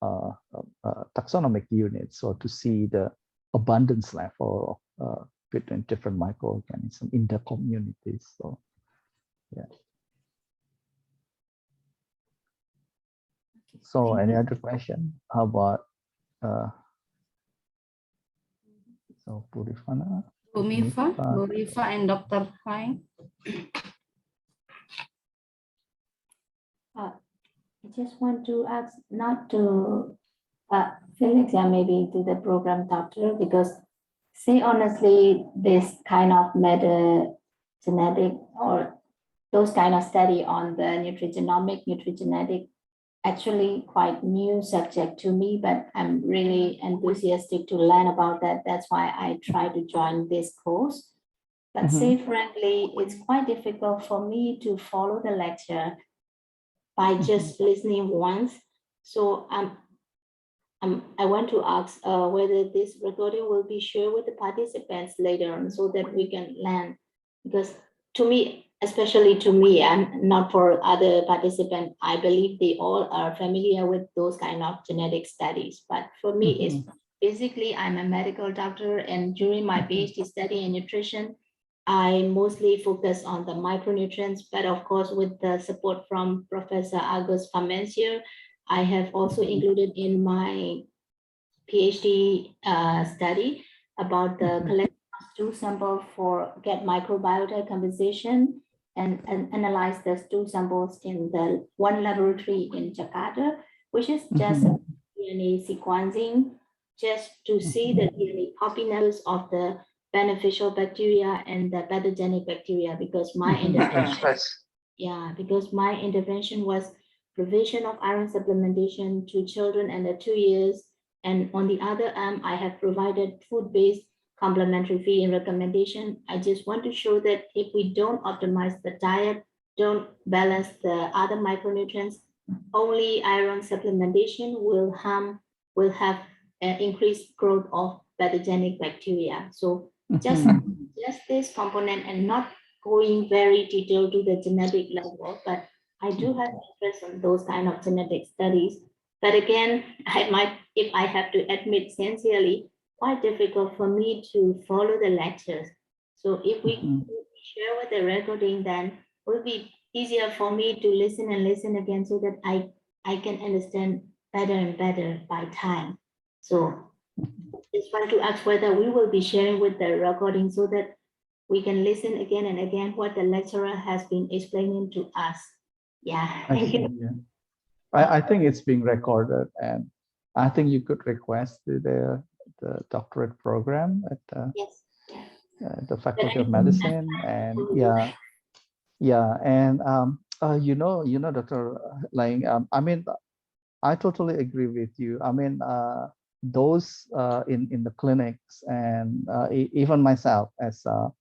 Speaker 1: taxonomic units, so to see the abundance level between different microorganisms in the communities. So yeah. So any other question? How about so Purifana?
Speaker 5: Burifa and Dr. Hai.
Speaker 2: I just want to ask, not to Felix, yeah, maybe to the program doctor, because say honestly, this kind of metagenetic or those kind of study on the nutrigenetic, actually quite new subject to me, but I'm really enthusiastic to learn about that. That's why I try to join this course. But say frankly, it's quite difficult for me to follow the lecture by just listening once. So I want to ask whether this recording will be shared with the participants later on, so that we can learn. Because to me, especially to me, and not for other participants, I believe they all are familiar with those kind of genetic studies. But for me, it's basically, I'm a medical doctor, and during my PhD study in nutrition, I mostly focus on the micronutrients, but of course, with the support from Professor August Pamensier, I have also included in my PhD study about the collection of stool sample for get microbiota composition, and analyze the stool samples in the one laboratory in Jakarta, which is just DNA sequencing, just to see the DNA copy numbers of the beneficial bacteria and the pathogenic bacteria, because my intervention, because my intervention was provision of iron supplementation to children under 2 years. And on the other arm, I have provided food-based complementary feeding recommendation. I just want to show that if we don't optimize the diet, don't balance the other micronutrients, only iron supplementation will have increased growth of pathogenic bacteria. So just this component, and not going very detailed to the genetic level, but I do have interest in those kind of genetic studies. But again, I might, if I have to admit sincerely, quite difficult for me to follow the lectures. So if we share with the recording, then it will be easier for me to listen and listen again, so that I can understand better and better by time. So just want to ask whether we will be sharing with the recording, so that we can listen again and again what the lecturer has been explaining to us. Yeah, thank you.
Speaker 1: Yeah. I think it's being recorded, and I think you could request the doctorate program at the Faculty of Medicine, and and Dr. Lang, I mean, I totally agree with you. I mean, those in the clinics, and even myself as a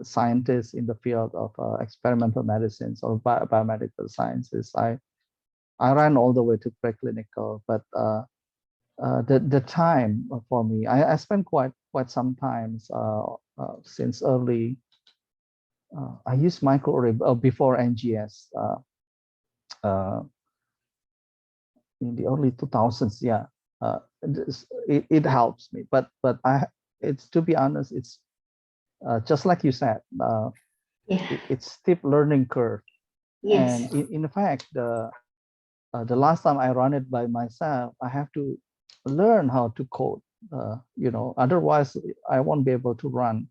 Speaker 1: scientist in the field of experimental medicines or biomedical sciences, I ran all the way to preclinical, but the time for me, I spent quite some times since early. I used microarray before NGS in the early 2000s. Yeah, it helps me, but it's, to be honest, it's just like you said. it's steep learning curve. And in fact, the last time I run it by myself, I have to learn how to code. Otherwise I won't be able to run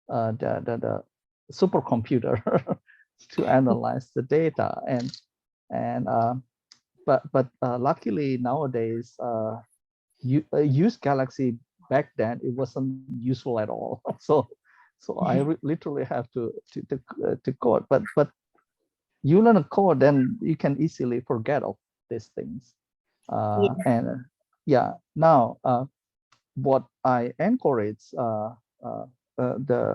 Speaker 1: the supercomputer to analyze the data. But luckily nowadays, use Galaxy back then it wasn't useful at all. So I literally have to code. But you learn a code, then you can easily forget of these things. And now what I encourage the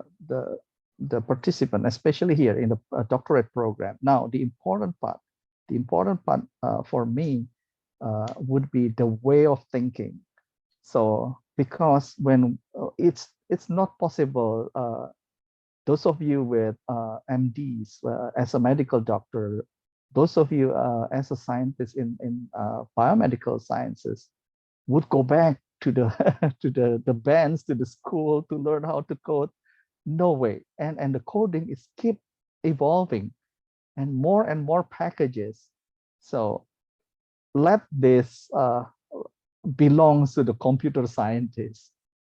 Speaker 1: participant, especially here in the doctorate program. Now, the important part for me would be the way of thinking. So because when it's not possible, those of you with MDs as a medical doctor, those of you as a scientist in biomedical sciences would go back to the to the bands, to the school to learn how to code. No way. And the coding is keep evolving and more packages. So let this belongs to the computer scientists.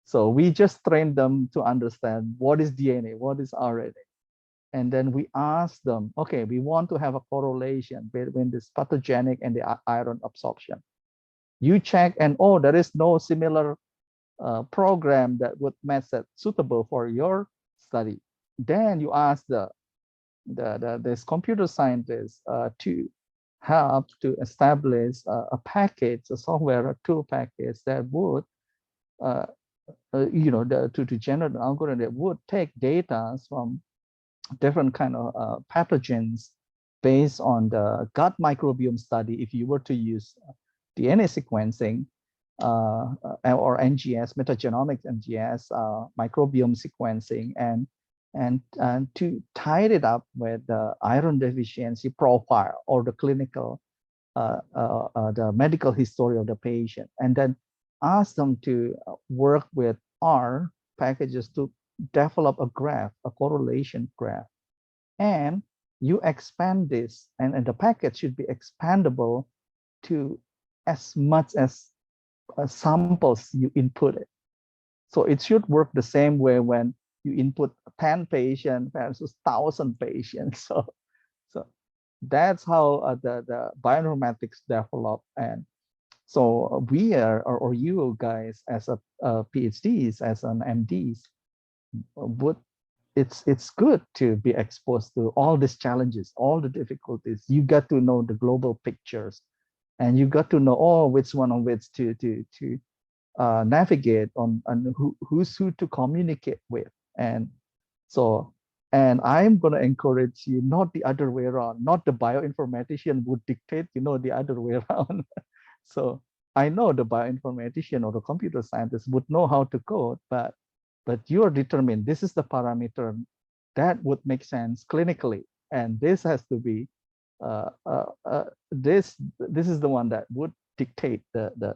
Speaker 1: So we just train them to understand what is DNA, what is RNA. And then we ask them, okay, we want to have a correlation between this pathogenic and the iron absorption. You check and, oh, there is no similar program that would match that suitable for your study. Then you ask this computer scientist to help to establish a package, a software, a tool package that would, to generate an algorithm that would take data from different kind of pathogens based on the gut microbiome study. If you were to use DNA sequencing or NGS, metagenomic NGS, microbiome sequencing, and to tie it up with the iron deficiency profile or the clinical, the medical history of the patient, and then ask them to work with R packages to develop a graph, a correlation graph. And you expand this, and the package should be expandable to as much as samples you input it. So it should work the same way when you input 10 patients versus 1,000 patients. So that's how the bioinformatics develop. And so we are, or you guys as a PhDs, as an MDs, it's good to be exposed to all these challenges, all the difficulties. You got to know the global pictures, and you got to know which one of which to navigate on, and who's who to communicate with. And so, and I'm going to encourage you, not the other way around, not the bioinformatician would dictate, the other way around. So I know the bioinformatician or the computer scientist would know how to code, but you are determined, this is the parameter that would make sense clinically. And this has to be, this is the one that would dictate the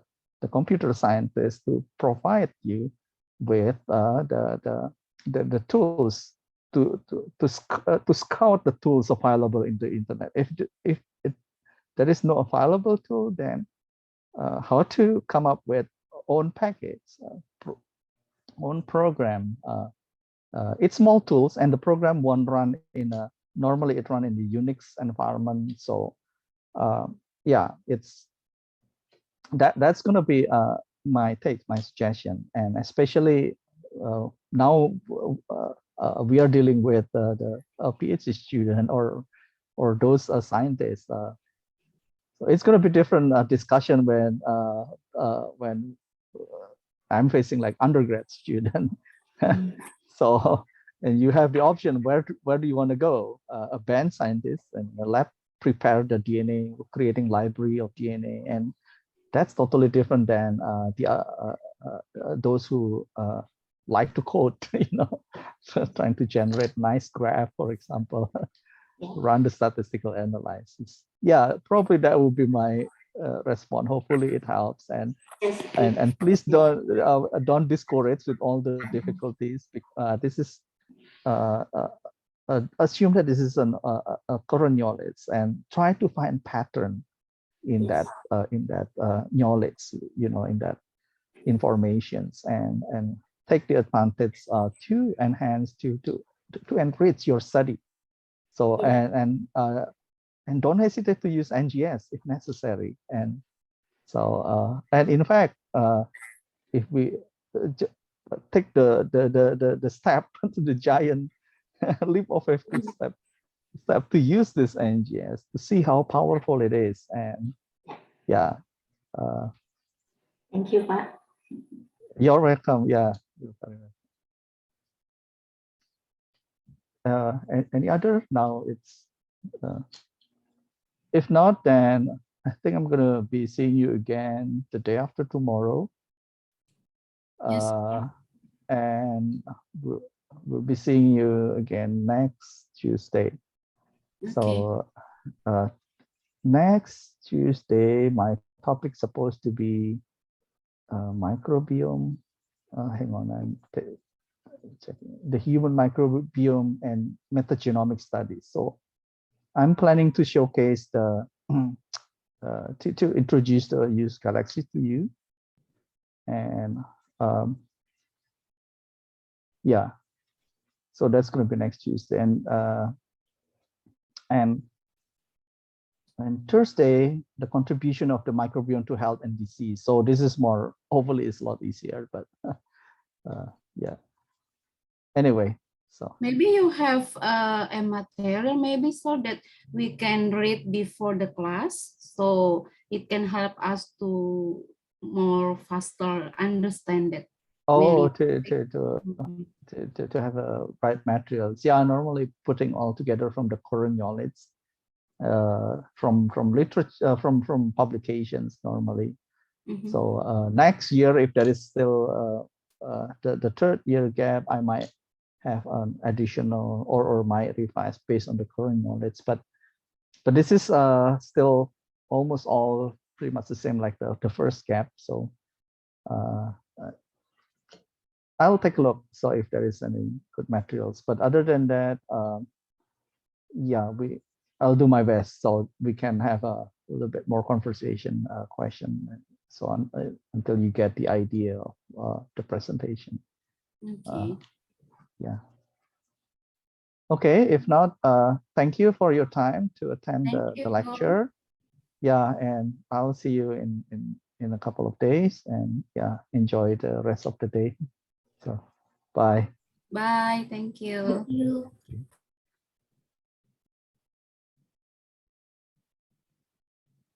Speaker 1: computer scientist to provide you with the tools to scout the tools available in the internet. If there is no available tool, then how to come up with own package, own program. It's small tools, and the program won't run in a, normally it run in the Unix environment. So yeah, it's that's going to be my take, my suggestion. And especially now we are dealing with the PhD student or those scientists. So it's going to be different discussion when I'm facing like undergrad student. So, and you have the option, where do you want to go? A bench scientist and a lab prepare the DNA, creating library of DNA, and that's totally different than those who like to code, trying to generate nice graph, for example, run the statistical analysis. Yeah, probably that would be my response. Hopefully it helps, and please don't discourage with all the difficulties. This is assume that this is a coroniolate and try to find pattern in
Speaker 2: Yes.
Speaker 1: that knowledge, in that informations, and take the advantage to enhance to enrich your study. So
Speaker 2: Yeah.
Speaker 1: and don't hesitate to use NGS if necessary. And so and in fact, if we take the step to the giant leap of faith step to use this NGS to see how powerful it is. And yeah,
Speaker 2: Thank you, Pak.
Speaker 1: you're welcome. Yeah. Any other? Now it's if not, then I think I'm gonna be seeing you again the day after tomorrow.
Speaker 5: Yes.
Speaker 1: And we'll be seeing you again next Tuesday.
Speaker 5: Okay.
Speaker 1: So next Tuesday, my topic's supposed to be microbiome. Hang on, I'm checking the human microbiome and metagenomic studies. So I'm planning to showcase the to introduce the use galaxy to you, and yeah, so that's going to be next Tuesday, and Thursday, the contribution of the microbiome to health and disease. So this is more, hopefully it's a lot easier, but yeah. Anyway, so
Speaker 5: Maybe you have a material maybe so that we can read before the class, so it can help us to more faster understand it.
Speaker 1: oh,
Speaker 5: Maybe.
Speaker 1: to have a right materials. Yeah, normally putting all together from the current knowledge, from literature, from publications normally.
Speaker 5: Mhm.
Speaker 1: So next year, if there is still the third year gap, I might have an additional or might revise based on the current knowledge. But this is still almost all pretty much the same like the first gap. So I'll take a look. So if there is any good materials, but other than that, yeah, I'll do my best so we can have a little bit more conversation, question, and so on until you get the idea of the presentation.
Speaker 5: Okay.
Speaker 1: Yeah. Okay. If not, thank you for your time to attend
Speaker 4: Thank you.
Speaker 1: the lecture. Yeah, and I'll see you in a couple of days. And yeah, enjoy the rest of the day. So, bye.
Speaker 5: Bye. Thank you.
Speaker 4: Thank you.